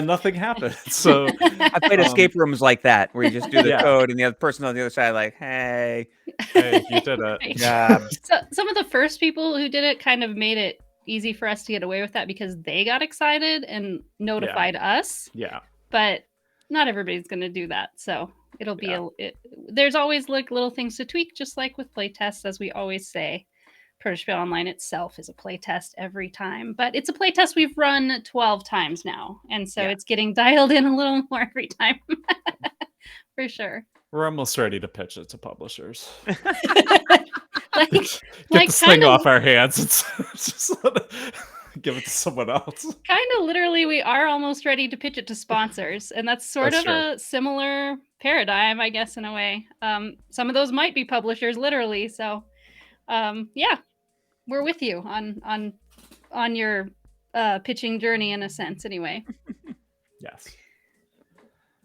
nothing happens. So I played escape rooms like that, where you just do the code and the other person on the other side like, hey, you did it. Yeah. So some of the first people who did it kind of made it easy for us to get away with that because they got excited and notified us. Yeah. But not everybody's going to do that. So it'll be there's always like little things to tweak, just like with playtests, as we always say. Protospiel Online itself is a playtest every time, but it's a playtest we've run 12 times now. And so it's getting dialed in a little more every time. For sure. We're almost ready to pitch it to publishers. Get this thing off our hands and just give it to someone else. Kind of literally, we are almost ready to pitch it to sponsors. And that's sort of a similar paradigm, I guess, in a way. Some of those might be publishers, literally. So, we're with you on your pitching journey, in a sense, anyway. Yes.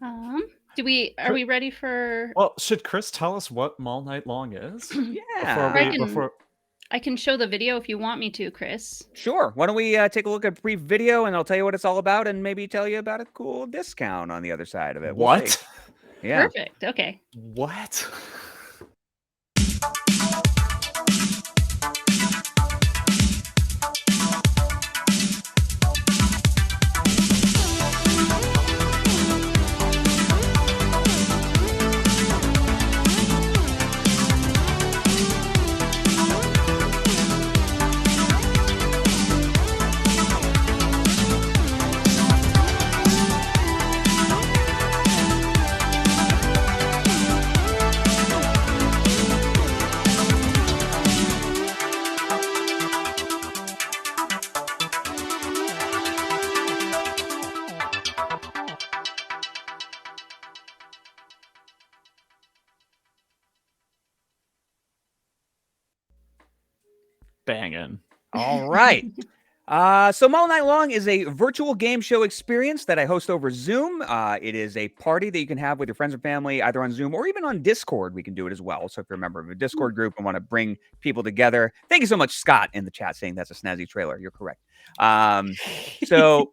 Are we ready for? Well, should Chris tell us what Mall Night Long is? Yeah. I can show the video if you want me to, Chris. Sure. Why don't we take a look at a brief video, and I'll tell you what it's all about, and maybe tell you about a cool discount on the other side of it. What? Yeah. Perfect. Okay. What? Banging. All right. So Mull Night Long is a virtual game show experience that I host over Zoom. It is a party that you can have with your friends or family, either on Zoom or even on Discord. We can do it as well. So if you're a member of a Discord group and want to bring people together, thank you so much, Scott, in the chat saying that's a snazzy trailer. You're correct. So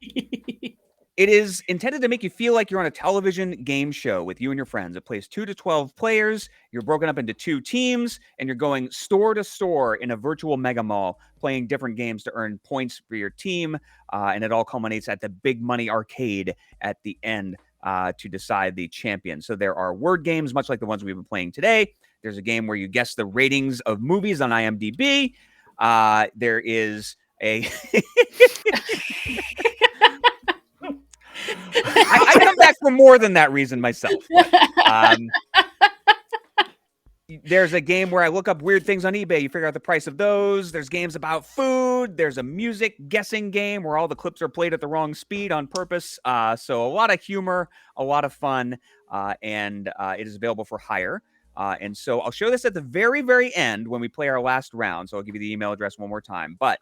it is intended to make you feel like you're on a television game show with you and your friends. It plays 2 to 12 players. You're broken up into 2 teams, and you're going store to store in a virtual mega mall, playing different games to earn points for your team. And it all culminates at the Big Money Arcade at the end to decide the champion. So there are word games, much like the ones we've been playing today. There's a game where you guess the ratings of movies on IMDb. There is a... I come back for more than that reason myself. But, there's a game where I look up weird things on eBay. You figure out the price of those. There's games about food. There's a music guessing game where all the clips are played at the wrong speed on purpose. So a lot of humor, a lot of fun, and it is available for hire. And so I'll show this at the very, very end when we play our last round. So I'll give you the email address one more time. But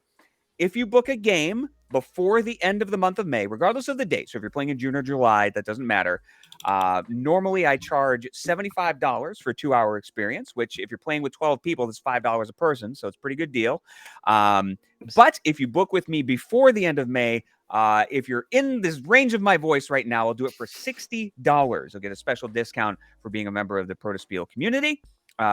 if you book a game before the end of the month of May, regardless of the date, so if you're playing in June or July, that doesn't matter. Normally, I charge $75 for a 2-hour experience, which if you're playing with 12 people, that's $5 a person, so it's a pretty good deal. But if you book with me before the end of May, if you're in this range of my voice right now, I'll do it for $60. You'll get a special discount for being a member of the Protospiel community.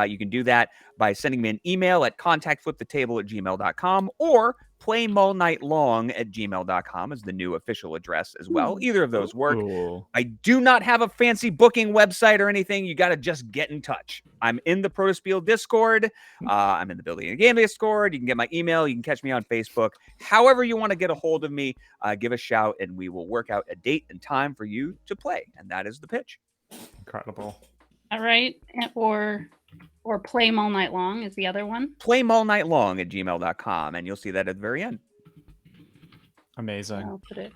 You can do that by sending me an email at contactflipthetable@gmail.com or playmullnightlong@gmail.com is the new official address as well. Either of those work. Cool. I do not have a fancy booking website or anything. You got to just get in touch. I'm in the Protospiel Discord. I'm in the Building a Game Discord. You can get my email. You can catch me on Facebook. However you want to get a hold of me, give a shout, and we will work out a date and time for you to play. And that is the pitch. Incredible. All right. Or play All Night Long is the other one. Playmullnightlong@gmail.com, and you'll see that at the very end. Amazing. I'll put it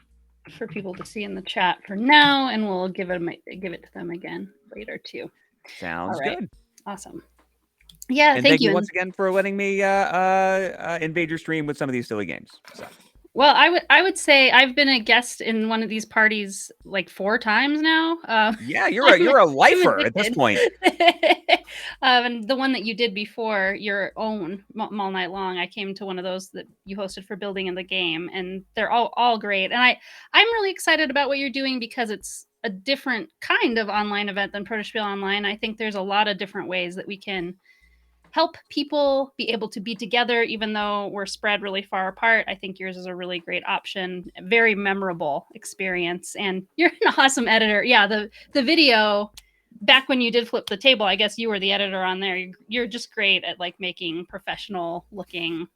for people to see in the chat for now, and we'll give it to them again later too. Sounds right. good. Awesome. Yeah, And thank you. once again for letting me invade your stream with some of these silly games. So. Well, I would say I've been a guest in one of these parties like 4 times now. Yeah, you're a lifer at this point. And the one that you did before, your own All Night Long, I came to one of those that you hosted for Building in the Game, and they're all great. And I'm really excited about what you're doing because it's a different kind of online event than Protospiel Online. I think there's a lot of different ways that we can help people be able to be together, even though we're spread really far apart. I think yours is a really great option, very memorable experience, and you're an awesome editor. Yeah, the video back when you did flip the table, I guess you were the editor on there. You're just great at like making professional looking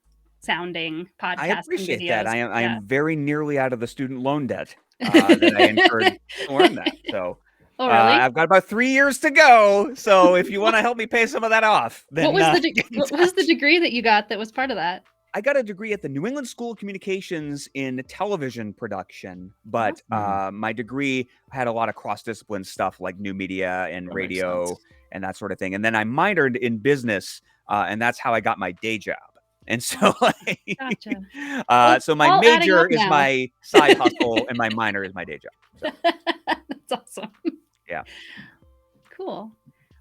sounding podcasting I appreciate videos. that. I am very nearly out of the student loan debt that I incurred to learn that. So. Oh, really? I've got about 3 years to go. So if you want to help me pay some of that off, then what was the degree that you got that was part of that? I got a degree at the New England School of Communications in television production, but my degree had a lot of cross-discipline stuff like new media and radio and that sort of thing. And then I minored in business, and that's how I got my day job. And so, gotcha. So my major is my side hustle, and my minor is my day job. So. That's awesome. Yeah. Cool.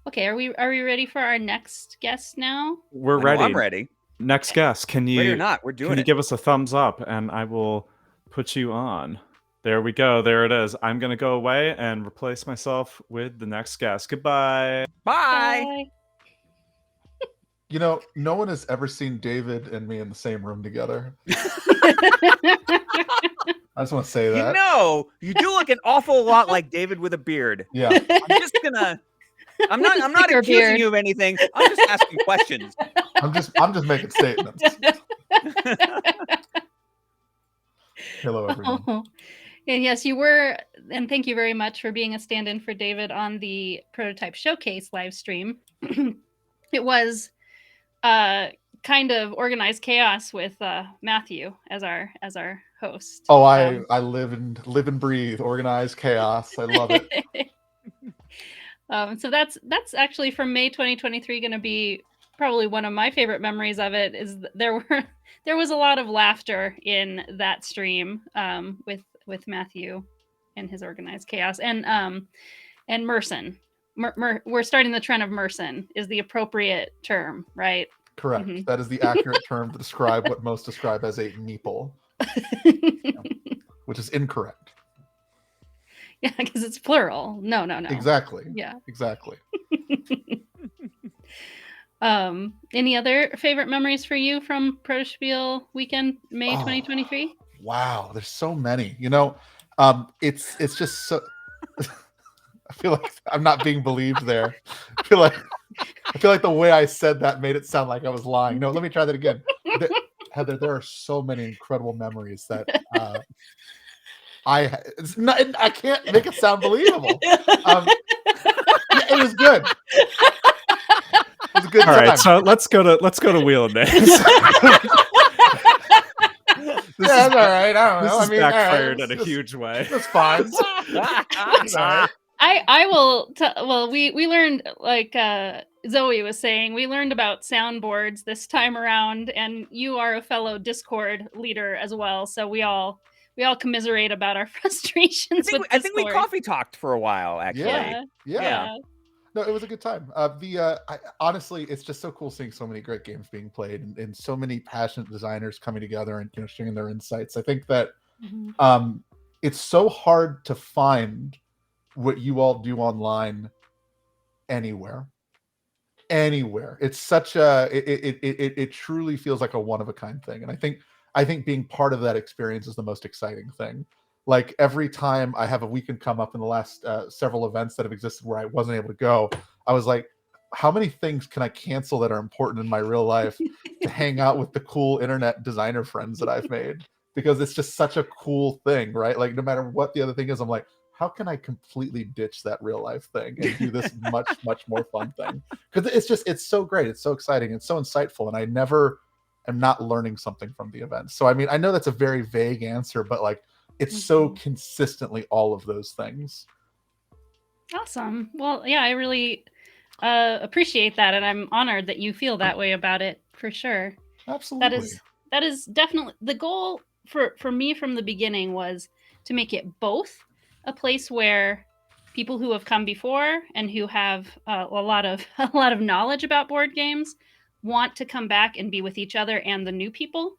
Okay, are we ready for our next guest now? We're ready. I'm ready. Next guest, can you? Ready or not, we're doing it. Can you give us a thumbs up, and I will put you on. There we go. There it is. I'm going to go away and replace myself with the next guest. Goodbye. Bye. You know, no one has ever seen David and me in the same room together. I just want to say You that. know, you do look an awful lot like David with a beard. Yeah. I'm not Thicker accusing beard. you of anything. I'm just asking questions. I'm just making statements. Hello, everyone. Oh. And yes, you were, and thank you very much for being a stand-in for David on the Prototype Showcase live stream. It was kind of organized chaos with Matthew as our host. Oh, I live and breathe organized chaos. I love it. So that's actually from May 2023 going to be probably one of my favorite memories of it. Is there was a lot of laughter in that stream with Matthew and his organized chaos and Merson. We're starting the trend of Merson is the appropriate term, right? Correct. Mhm. That is the accurate term to describe what most describe as a meeple, which is incorrect. Yeah, because it's plural. No. Exactly. Yeah. Exactly. Any other favorite memories for you from Protospiel weekend, May Oh. 2023? Wow, there's so many. You know, it's just so. I feel like I'm not being believed there. I feel like the way I said that made it sound like I was lying. No, let me try that again. Heather, there are so many incredible memories that I can't make it sound believable. Yeah, it was good. It was a good All time. right, so let's go to Wheel of Names. That's all right. I don't know. This is I mean, backfired all right, in a huge way. It's fine. It's all right. I will well, we learned, like Zoe was saying, we learned about soundboards this time around, and you are a fellow Discord leader as well, so we all commiserate about our frustrations with Discord. I think we coffee talked for a while, actually. Yeah. No, it was a good time. Honestly, it's just so cool seeing so many great games being played and so many passionate designers coming together and sharing their insights. I think that it's so hard to find what you all do online anywhere. It's such a it truly feels like a one of a kind thing, and I think being part of that experience is the most exciting thing. Like every time I have a weekend come up in the last several events that have existed where I wasn't able to go, I was like, how many things can I cancel that are important in my real life to hang out with the cool internet designer friends that I've made? Because it's just such a cool thing, right? Like no matter what the other thing is, I'm like, how can I completely ditch that real life thing and do this much more fun thing? Because it's so great, it's so exciting, it's so insightful, and I never am not learning something from the event. So I mean, I know that's a very vague answer, but like it's so consistently all of those things. Awesome. Well, yeah, I really appreciate that, and I'm honored that you feel that way about it, for sure. Absolutely. That is definitely the goal for me from the beginning, was to make it both a place where people who have come before and who have a lot of knowledge about board games want to come back and be with each other and the new people.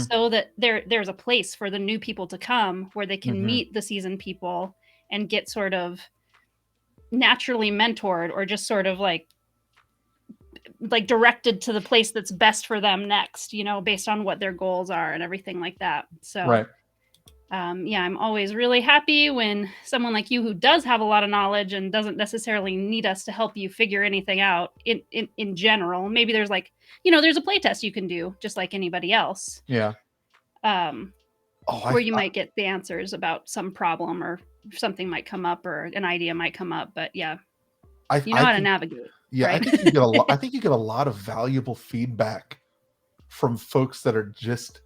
So that there's a place for the new people to come where they can meet the seasoned people and get sort of naturally mentored, or just sort of like directed to the place that's best for them next, based on what their goals are and everything like that. So right. Yeah, I'm always really happy when someone like you, who does have a lot of knowledge and doesn't necessarily need us to help you figure anything out in general. Maybe there's there's a playtest you can do just like anybody else. Yeah. Where you might get the answers about some problem, or something might come up, or an idea might come up. But yeah, you know how to navigate. Yeah, right? I think you get a lot. I think you get a lot of valuable feedback from folks that are just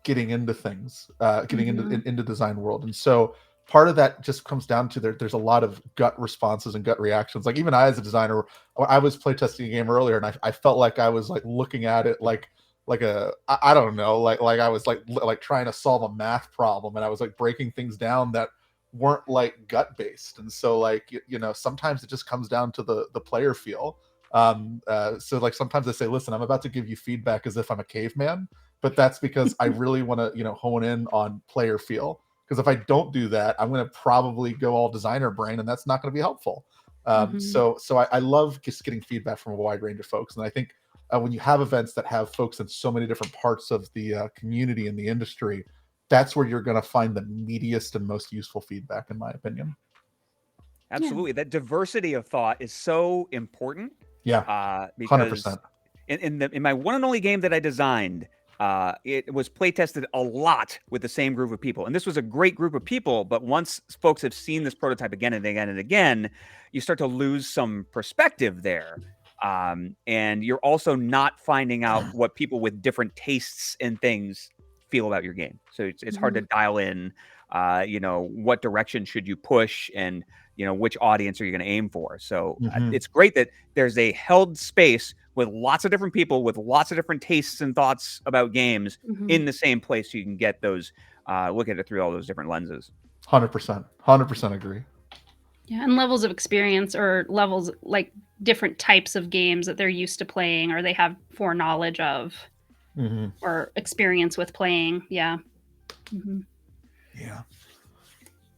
getting into things, getting into design world, and so part of that just comes down to there's a lot of gut responses and gut reactions. Like even I, as a designer, I was playtesting a game earlier, and I felt like I was like looking at it like I don't know, like I was like trying to solve a math problem, and I was like breaking things down that weren't like gut based. And so like sometimes it just comes down to the player feel. So like sometimes I say, listen, I'm about to give you feedback as if I'm a caveman, but that's because I really want to hone in on player feel. Because if I don't do that, I'm going to probably go all designer brain, and that's not going to be helpful. So I love just getting feedback from a wide range of folks. And I think when you have events that have folks in so many different parts of the community and the industry, that's where you're going to find the meatiest and most useful feedback, in my opinion. Absolutely. That diversity of thought is so important. Yeah. Because 100%. in my one and only game that I designed, it was play tested a lot with the same group of people. And this was a great group of people, but once folks have seen this prototype again and again and again, you start to lose some perspective there. And you're also not finding out what people with different tastes and things feel about your game. So it's hard to dial in, what direction should you push, and which audience are you going to aim for. So it's great that there's a held space with lots of different people with lots of different tastes and thoughts about games in the same place, so you can get those, look at it through all those different lenses. 100% agree. Yeah, and levels of experience, or levels like different types of games that they're used to playing, or they have foreknowledge of, or experience with playing. Yeah. Yeah.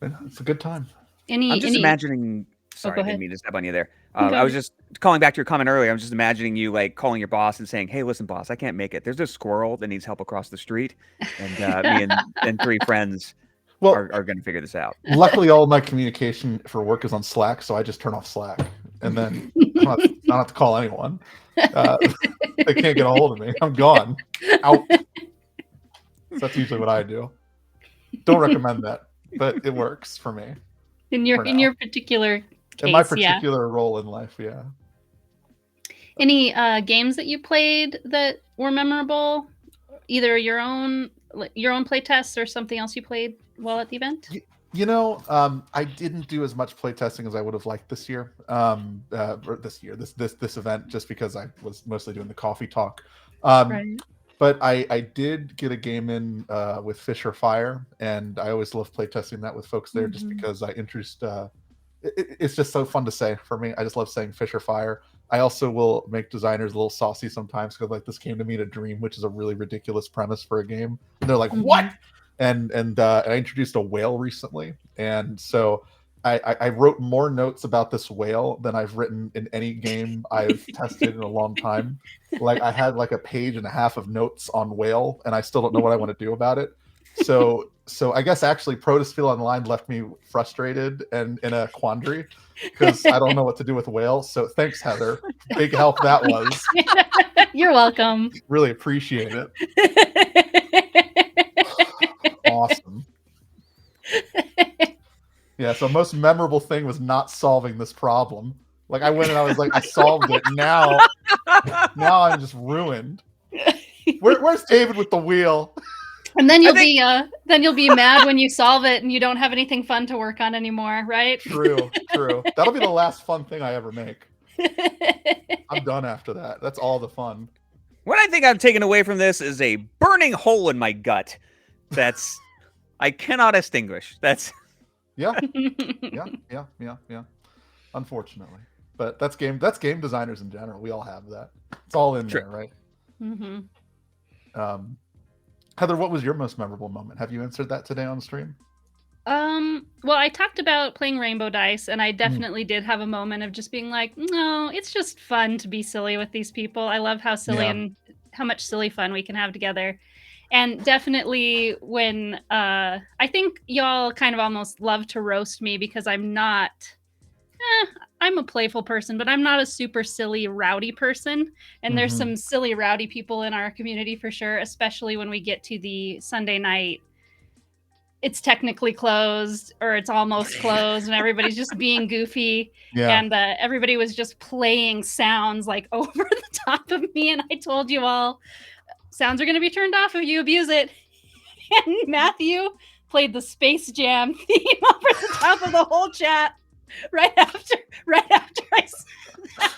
It's a good time. I'm just imagining. Sorry, I didn't mean to step on you there. Go I was just calling back to your comment earlier. I'm just imagining you like calling your boss and saying, "Hey, listen, boss, I can't make it. There's a squirrel that needs help across the street, and me and 3 friends are going to figure this out." Luckily, all my communication for work is on Slack, so I just turn off Slack, and then I don't have to call anyone. They can't get a hold of me. I'm gone. Out. So that's usually what I do. Don't recommend that, but it works for me. In your particular case, in my particular role in life, yeah. Any games that you played that were memorable? Either your own play tests or something else you played while at the event? I didn't do as much playtesting as I would have liked this year. This event, just because I was mostly doing the coffee talk. Right. But I did get a game in with Fisher Fire, and I always love playtesting that with folks there, just because I introduced. It's just so fun to say for me. I just love saying Fisher Fire. I also will make designers a little saucy sometimes, because like this came to me in a dream, which is a really ridiculous premise for a game. And they're like, "What?" And I introduced a whale recently, and so I wrote more notes about this whale than I've written in any game I've tested in a long time. Like I had like a page and a half of notes on whale, and I still don't know what I want to do about it. So I guess actually Protospiel Online left me frustrated and in a quandary, because I don't know what to do with whale. So thanks, Heather. Big help that was. You're welcome. Really appreciate it. Awesome. Yeah, so most memorable thing was not solving this problem. Like I went and I was like, I solved it. Now I'm just ruined. Where's David with the wheel? And then you'll be mad when you solve it and you don't have anything fun to work on anymore, right? True. That'll be the last fun thing I ever make. I'm done after that. That's all the fun. What I think I've taken away from this is a burning hole in my gut that's I cannot extinguish. That's yeah. Unfortunately, but that's game designers in general. We all have that. It's all in there, right? Heather, what was your most memorable moment? Have you answered that today on stream? Well, I talked about playing Rainbow Dice, and I definitely did have a moment of just being like, no, it's just fun to be silly with these people. I love how silly and how much silly fun we can have together. And definitely when I think y'all kind of almost love to roast me, because I'm not I'm a playful person, but I'm not a super silly, rowdy person. And there's some silly, rowdy people in our community for sure, especially when we get to the Sunday night. It's technically closed, or it's almost closed, and everybody's just being goofy. Yeah. And everybody was just playing sounds like over the top of me. And I told you all, sounds are going to be turned off if you abuse it. And Matthew played the Space Jam theme over the top of the whole chat right after I said that.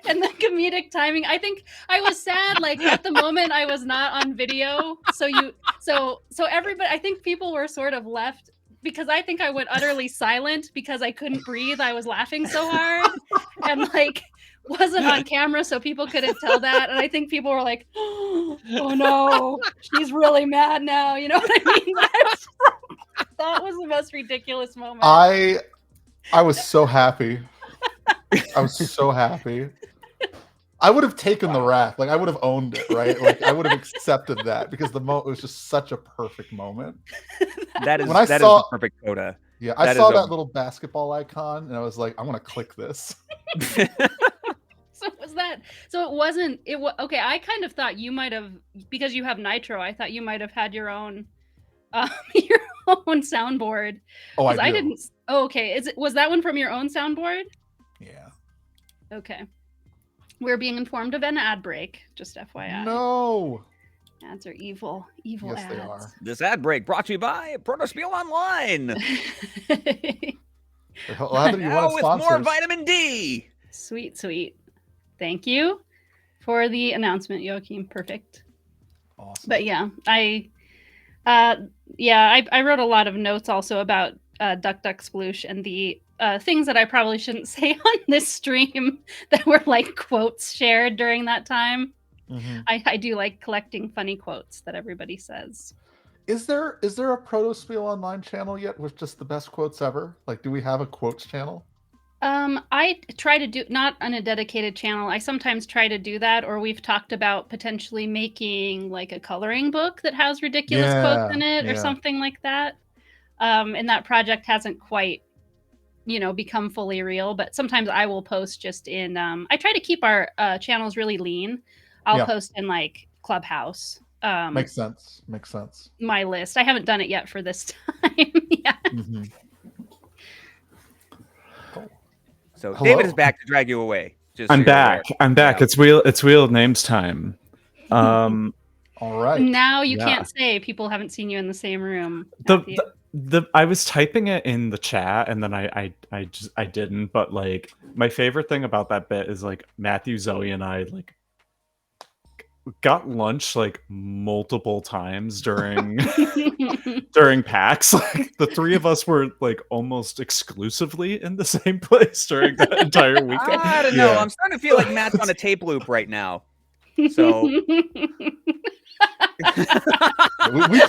And the comedic timing, I think I was sad, like at the moment I was not on video. So everybody, I think people were sort of left, because I think I went utterly silent because I couldn't breathe. I was laughing so hard. And like wasn't on camera, so people couldn't tell that. And I think people were like, "Oh no, she's really mad now." You know what I mean? That was the most ridiculous moment. I was so happy. I was so happy. I would have taken the wrath. Like I would have owned it, right? Like I would have accepted that because it was just such a perfect moment. That is When I that saw- is the perfect coda. Yeah, I That saw is a- that little basketball icon and I was like, I want to click this. So was that? So it wasn't. It was okay. I kind of thought you might have, because you have Nitro. I thought you might have had your own soundboard. Oh, I 'Cause do. didn't. Oh, okay. Was that one from your own soundboard? Yeah. Okay. We're being informed of an ad break. Just FYI. No. Ads are evil. Evil Yes, ads. they are. This ad break brought to you by Protospiel Online. Well, Heather, you Now want with more sponsors? vitamin D. Sweet, sweet. Thank you for the announcement, Joachim. Perfect. Awesome. But yeah, I wrote a lot of notes also about Duck Duck Sploosh and the things that I probably shouldn't say on this stream that were like quotes shared during that time. Mhm. I do like collecting funny quotes that everybody says. Is there a Protospiel Online channel yet with just the best quotes ever? Like, do we have a quotes channel? I try to do, not on a dedicated channel. I sometimes try to do that, or we've talked about potentially making like a coloring book that has ridiculous quotes in it, or something like that. And that project hasn't quite, become fully real. But sometimes I will post just in. I try to keep our channels really lean. I'll post in like Clubhouse. Makes sense. My list. I haven't done it yet for this time. Yeah. Mhm. So Hello? David is back to drag you away. Just so I'm you're back. aware. I'm back. Yeah. It's wheel of names time. All right. Now you Yeah. can't say people haven't seen you in the same room. The Matthew. I was typing it in the chat and then I didn't, but like my favorite thing about that bit is like Matthew, Zoe, and I like got lunch like multiple times during during PAX. Like the three of us were like almost exclusively in the same place during that entire weekend. I don't know. Yeah. I'm starting to feel like Matt's on a tape loop right now. So we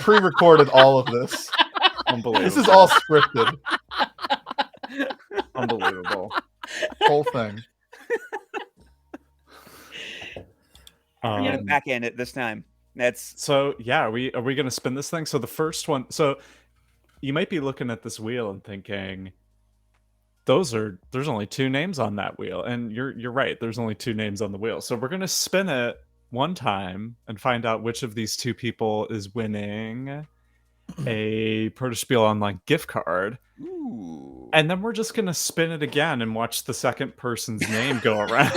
pre-recorded all of this. Unbelievable. This is all scripted. Unbelievable. Whole thing. yeah, back in it this time. That's So yeah, are we gonna spin this thing? So the first one, so you might be looking at this wheel and thinking, there's only two names on that wheel, and you're right. There's only two names on the wheel. So we're gonna spin it one time and find out which of these two people is winning a Protospiel Online gift card. ooh. And then we're just gonna spin it again and watch the second person's name go around.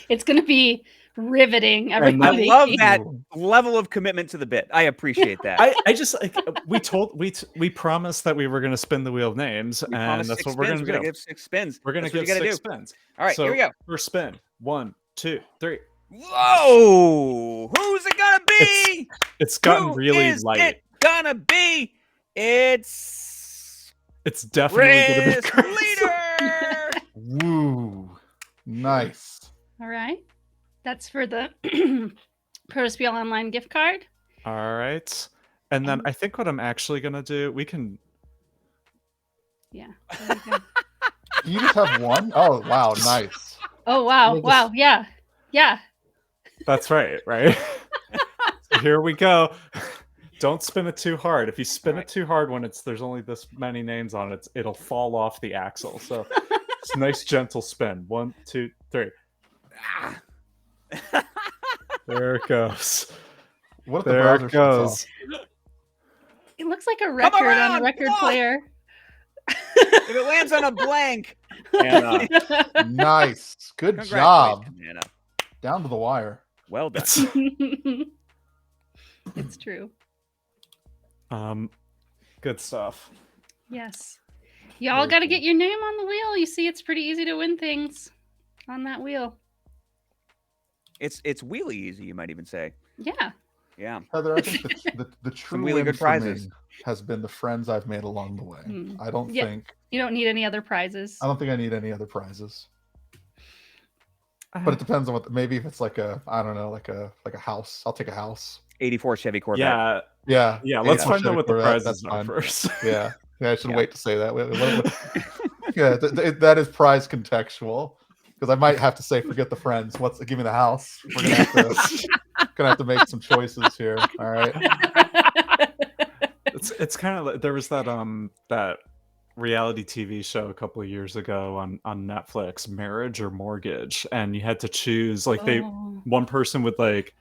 It's going to be riveting. I Everybody. love that level of commitment to the bit. I appreciate that. I just like we promised that we were going to spin the wheel of names, We and promised that's six what we're spins. going to do. Give 6 spins. We're going to That's what give you gotta 6 do. spins. All right, So here we go. First spin. 1, 2, 3. Whoa! Who's it gonna be? It's gotten Who really is light. it gonna be? It's It's definitely going to be Chris Chris. Leader. Woo. Nice. All right. That's for the Protospiel Online gift card. All right. And then I think what I'm actually going to do, we can... Yeah. There you go. You just have one? Oh, wow. Nice. Oh, wow. Wow. Yeah. Yeah. That's right, right? So here we go. Don't spin it too hard. If you spin it too hard when there's only this many names on it, it'll fall off the axle. So it's a nice gentle spin. 1, 2, 3. There it goes. What if the There browser it shuts off? goes. It looks like a record on around, a record come on. player. If it lands on a blank, Anna. Nice. Good congratulations, job. Anna. Down to the wire. Well done. It's true. Good stuff. Yes. Y'all got to get your name on the wheel. You see, it's pretty easy to win things on that wheel. It's wheelie easy, you might even say. Yeah. Yeah. Heather, I think the true really win good for prizes. me has been the friends I've made along the way. I don't Yeah. think You don't need any other prizes. I don't think I need any other prizes. But it depends on what. Maybe if it's like a, I don't know, like a house. I'll take a house. 84 Chevy Corvette. Yeah. Yeah. Let's 84 find out Chevy what the Corvette, prizes that's are fine. first. Yeah. I should Yeah. wait to say that. Yeah, that is prize contextual, because I might have to say, forget the friends. Give me the house. We're gonna have to make some choices here. All right. It's kind of like there was that that reality TV show a couple of years ago on Netflix, Marriage or Mortgage, and you had to choose like one person would like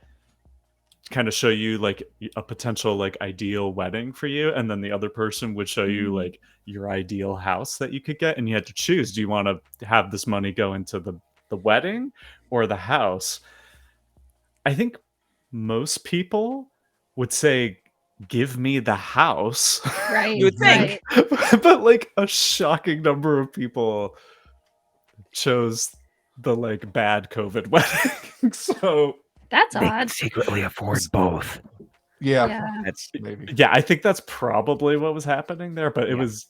kind of show you like a potential like ideal wedding for you, and then the other person would show you like your ideal house that you could get, and you had to choose, do you want to have this money go into the wedding or the house? I think most people would say give me the house. Right. You would think. But like a shocking number of people chose the like bad COVID wedding. So That's They odd. secretly afford both. Yeah. That's Maybe. yeah, I think that's probably what was happening there, but it was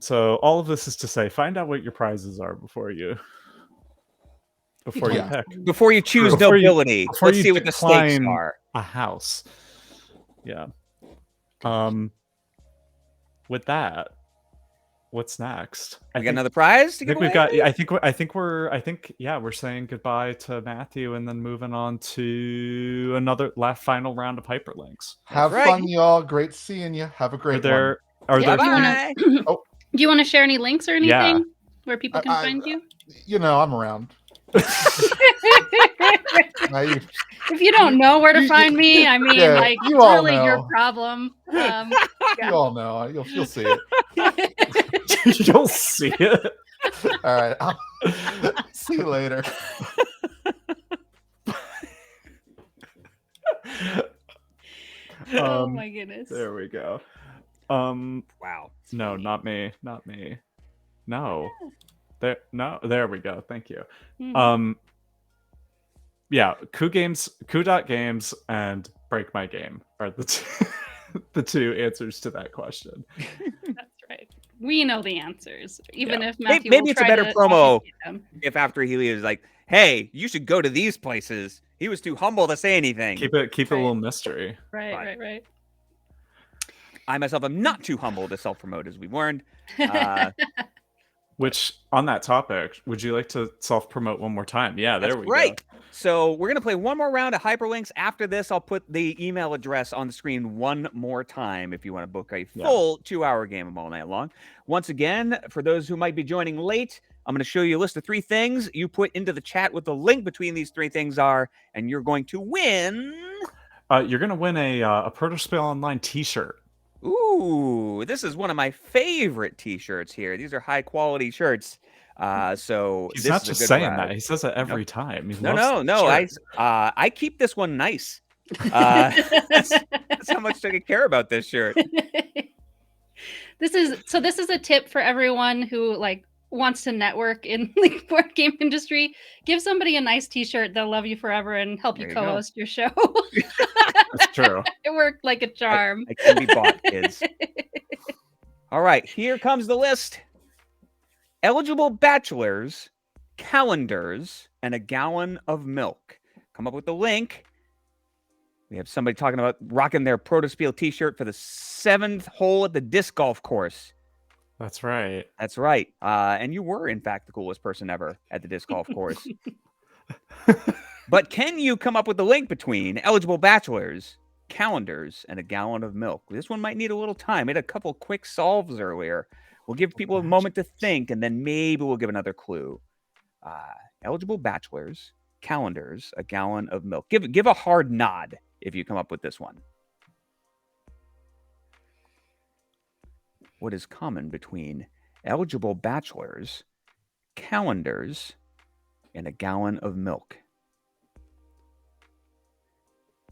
so all of this is to say, find out what your prizes are before you Yeah. pick. before you choose Before you- nobility. before Let's you see what the stakes decline are. a house. Yeah. With that, what's next? We got another prize to I give think we've away? got. I think we're saying goodbye to Matthew and then moving on to another final round of hyperlinks. Have right. fun, y'all. Great seeing you. Have a great one. Are Yeah, there? do you wanna- Bye. Do you want to share any links or anything Yeah. where people can find you? You know, I'm around. If you don't know where to you- find me, I mean, yeah, like, you it's all really your know. problem. You all know. You'll see it. You'll see it. All right. I'll see you later. Oh my goodness. There we go. Wow. No, not me. Not me. No. There. No. There we go. Thank you. Yeah. Coup.games and Break My Game are the two answers to that question. That's right. We know the answers, even if Maybe Matthew will it's a try better to promo educate them. if after he leaves, like, hey, you should go to these places. He was too humble to say anything. Keep it a Right. little mystery. Right. I myself am not too humble to self-promote, as we've learned. Which, on that topic, would you like to self-promote one more time? Yeah, there we Right. go. So we're going to play one more round of hyperlinks. After this, I'll put the email address on the screen one more time if you want to book a full 2-hour game of All Night Long. Once again, for those who might be joining late, I'm going to show you a list of 3 things you put into the chat what the link between these 3 things are, and you're going to win. You're going to win a Protospiel Online t-shirt. Ooh, this is one of my favorite t-shirts here. These are high quality shirts. So He's this not is just a good saying ride. that. He says it every time. He No. loves the shirt. I keep this one nice. That's how much I care about this shirt. This is a tip for everyone who like wants to network in the board game industry. Give somebody a nice t-shirt, they'll love you forever and help you There you go. co-host your show. That's true. It worked like a charm. I can be bought, kids. All right, here comes the list. Eligible bachelors, calendars, and a gallon of milk. Come up with the link. We have somebody talking about rocking their Protospiel t-shirt for the 7th hole at the disc golf course. That's right. That's right. And you were, in fact, the coolest person ever at the disc golf course. But can you come up with the link between eligible bachelors, calendars, and a gallon of milk? This one might need a little time. I had a couple quick solves earlier. We'll give people a moment to think, and then maybe we'll give another clue. Eligible bachelors, calendars, a gallon of milk. Give a hard nod if you come up with this one. What is common between eligible bachelors, calendars, and a gallon of milk?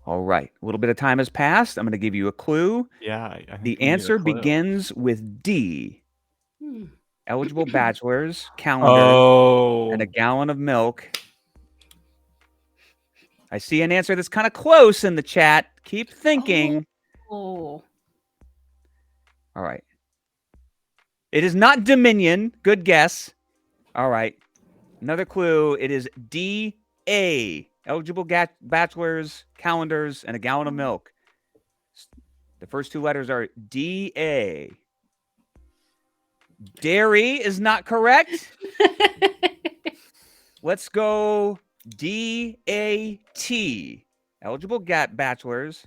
All right. A little bit of time has passed. I'm going to give you a clue. Yeah. I think The we need a answer clue. begins with D. Hmm. Eligible bachelors, calendars, Oh. and a gallon of milk. I see an answer that's kind of close in the chat. Keep thinking. Oh. All right. It is not Dominion. Good guess. All right. Another clue. It is DA. Eligible bachelors, calendars, and a gallon of milk. The first two letters are DA. Dairy is not correct. Let's go DAT. Eligible bachelors,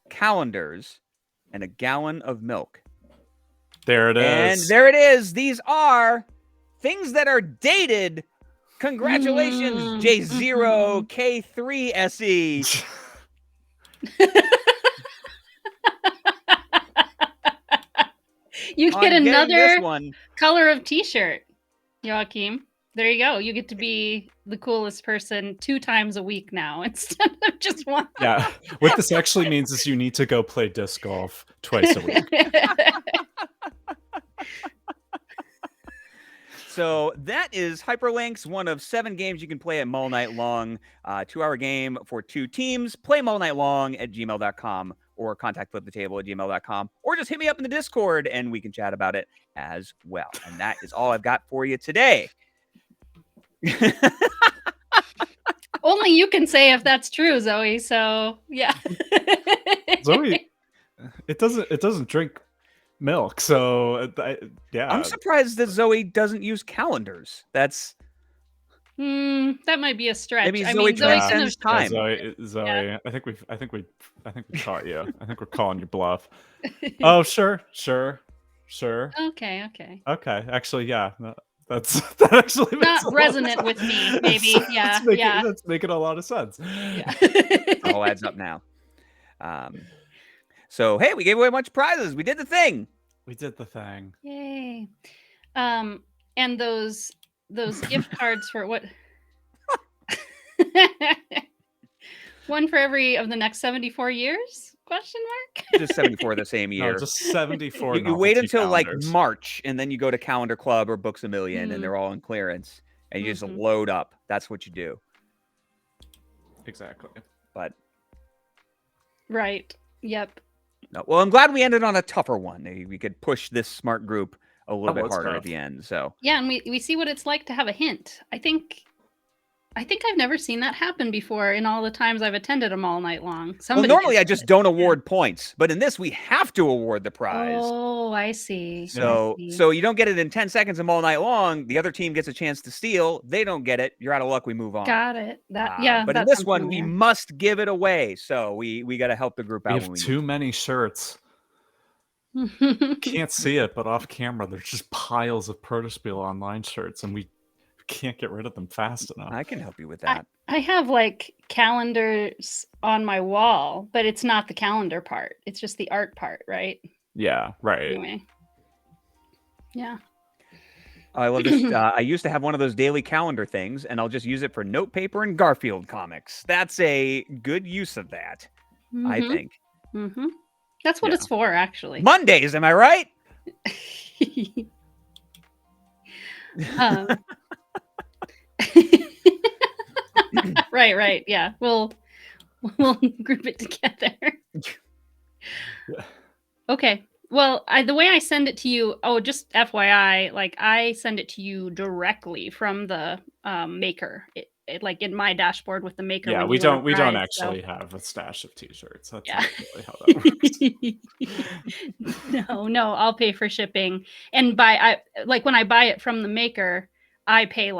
calendars, and a gallon of milk. There it is. And there it is. These are things that are dated. Congratulations, J0K3SE. You get On getting another this one. color of t-shirt, Joachim. There you go. You get to be the coolest person 2 times a week now instead of just one. Yeah. What this actually means is you need to go play disc golf twice a week. So that is Hyperlinks, one of 7 games you can play at Mall Night Long. 2-hour game for 2 teams. Play Mall Night Long at gmail.com or contact flipthetable at gmail.com, or just hit me up in the Discord and we can chat about it as well. And that is all I've got for you today. Only you can say if that's true, Zoe. So yeah. Zoe, it doesn't drink milk, so yeah. I'm surprised that Zoe doesn't use calendars. That's that might be a stretch. maybe I Zoe mean, Zoe can transcends time. Zoe, Yeah. I think we caught you. I think we're calling your bluff. Oh, sure. Okay. Okay, actually, yeah. That actually makes Not resonant with me, maybe. Yeah. That's making a lot of sense. Yeah. It all adds up now. So hey, we gave away a bunch of prizes. We did the thing. We did the thing. Yay. And those gift cards for what? One for every of the next 74 years? Question mark? Just 74 the same year. No, just 74. You wait novelty until like calendars. March, and then you go to Calendar Club or Books A Million, and they're all in clearance, and you just load up. That's what you do. Exactly. But Right. Yep. no. Well, I'm glad we ended on a tougher one. We could push this smart group a little That bit was harder tough. at the end. So Yeah, and we see what it's like to have a hint. I think I've never seen that happen before in all the times I've attended them all night long. well, Somebody normally I gets just it. don't award points, but in this we have to award the prize. Oh, I see. So I see. so you don't get it in 10 seconds and all night long. The other team gets a chance to steal. They don't get it. You're out of luck. We move on. Got it. Yeah. But in that this sounds one, we familiar. must give it away. So we got to help the group We out. have when too many shirts. Can't see it, but off camera, there's just piles of Protospiel Online shirts, and we can't get rid of them fast enough. I can help you with that. I have like calendars on my wall, but it's not the calendar part. It's just the art part, right? Yeah, right. Anyway. Yeah. I love this. I used to have one of those daily calendar things, and I'll just use it for note paper and Garfield comics. That's a good use of that, I think. Mm-hmm. That's what Yeah. it's for, actually. Mondays, am I right? Um, right. Yeah. We'll group it together. Okay. Well, the way I send it to you, just FYI, like I send it to you directly from the maker. It like in my dashboard with the maker. Yeah, when we you win a don't prize, actually have a stash of t-shirts. That's Yeah. not really how that works. No, I'll pay for shipping. And when I buy it from the maker, I pay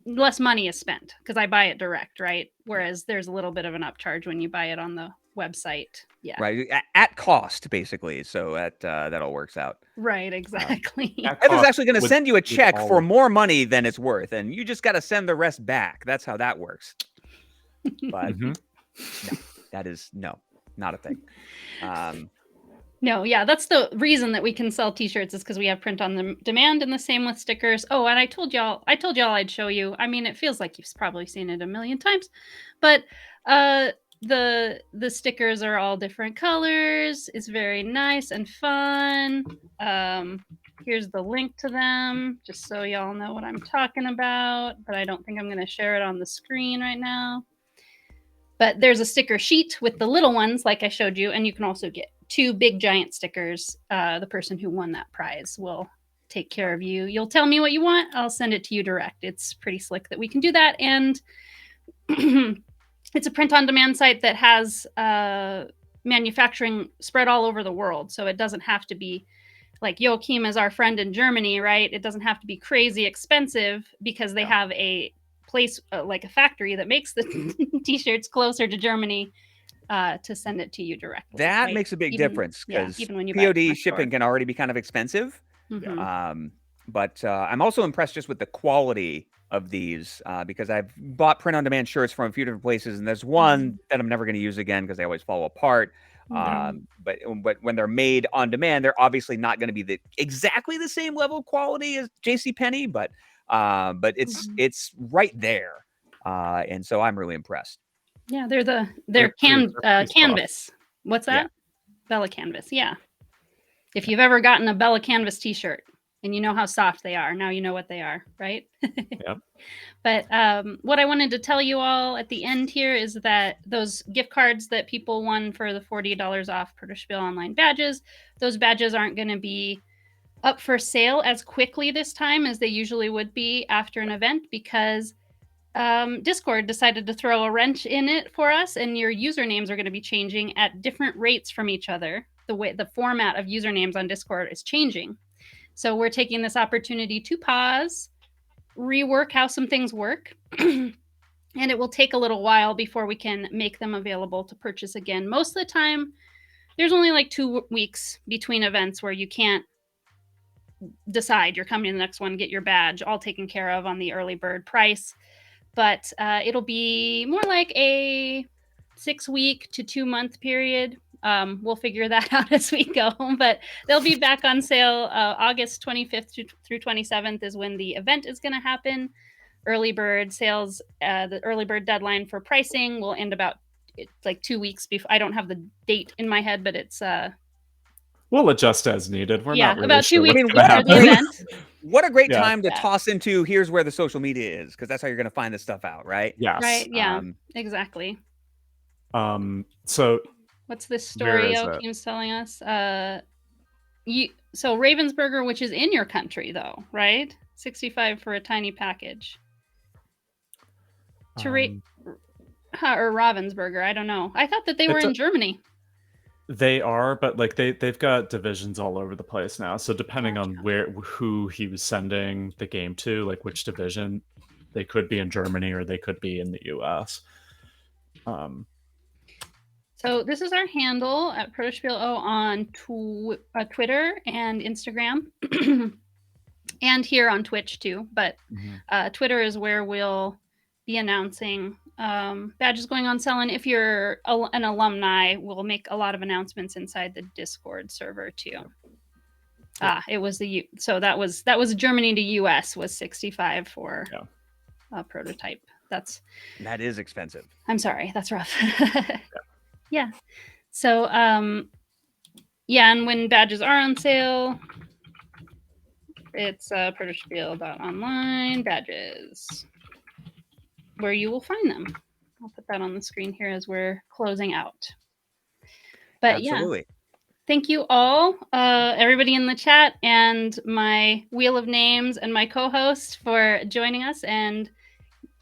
less money is spent because I buy it direct, right? Whereas there's a little bit of an upcharge when you buy it on the website. Yeah. Right. At cost, basically. So that all works out. Right, exactly. Heather's actually going to send you a check all for of- more money than it's worth, and you just got to send the rest back. That's how that works. But Mhm. no, that is not a thing. No, yeah, that's the reason that we can sell t-shirts is because we have print on the demand, and the same with stickers. Oh, and I told y'all I'd show you. I mean, it feels like you've probably seen it a million times, but the stickers are all different colors. It's very nice and fun. Here's the link to them, just so y'all know what I'm talking about, but I don't think I'm going to share it on the screen right now. But there's a sticker sheet with the little ones, like I showed you, and you can also get 2 big giant stickers. The person who won that prize will take care of you. You'll tell me what you want. I'll send it to you direct. It's pretty slick that we can do that. And it's a print-on-demand site that has manufacturing spread all over the world. So it doesn't have to be like Joachim is our friend in Germany, right? It doesn't have to be crazy expensive because they have a place like a factory that makes the t-shirts closer to Germany to send it to you directly. That right? makes a big Even- difference yeah, because even when you buy it from POD a shipping store. can already be kind of expensive. Mhm. But I'm also impressed just with the quality of these because I've bought print-on-demand shirts from a few different places, and there's one that I'm never going to use again because they always fall apart. But when they're made on demand, they're obviously not going to be exactly the same level of quality as JCPenney, but it's right there, and so I'm really impressed. Yeah, they're pretty soft. canvas. What's that? Bella Canvas. Yeah. If you've ever gotten a Bella Canvas t-shirt and you know how soft they are, now you know what they are, right? Yep. But what I wanted to tell you all at the end here is that those gift cards that people won for the $40 off Protospiel Online badges, those badges aren't going to be up for sale as quickly this time as they usually would be after an event because Discord decided to throw a wrench in it for us, and your usernames are going to be changing at different rates from each other. The format of usernames on Discord is changing. So we're taking this opportunity to pause, rework how some things work, and it will take a little while before we can make them available to purchase again. Most of the time, there's only like 2 weeks between events where you can't decide you're coming to the next one, get your badge, all taken care of on the early bird price. But it'll be more like a 6-week to 2-month period. We'll figure that out as we go, but they'll be back on sale August 25th through 27th is when the event is going to happen. Early bird sales, the early bird deadline for pricing will end about like 2 weeks before. I don't have the date in my head, but it's We'll adjust as needed. We're not really about 2 sure weeks what's gonna before the happen. event. What a great Yeah. time to Yeah. toss into here's where the social media is, because that's how you're going to find this stuff out, right? Yes. Right? Yeah, exactly. So What's this Where story is it? Joachim's telling us? So Ravensburger, which is in your country, though, right? 65 for a tiny package. Or Ravensburger, I don't know. I thought that they were It's in Germany. they are, but like they've got divisions all over the place now. So depending on who he was sending the game to, like which division, they could be in Germany or they could be in the US. So this is our handle at Protospiel on Twitter and Instagram, and here on Twitch too. But Twitter is where we'll be announcing badges going on sale. And if you're an alumni, we'll make a lot of announcements inside the Discord server too. It was so that was Germany to US was 65 for a prototype. That is expensive. I'm sorry, that's rough. Yeah. So and when badges are on sale, it's Protospiel.online badges, where you will find them. I'll put that on the screen here as we're closing out. But Absolutely. Thank you all, everybody in the chat and my Wheel of Names and my co-host for joining us and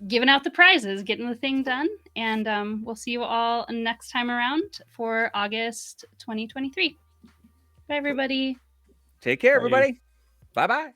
giving out the prizes, getting the thing done. And we'll see you all next time around for August 2023. Bye, everybody. Take care, everybody. Bye-bye.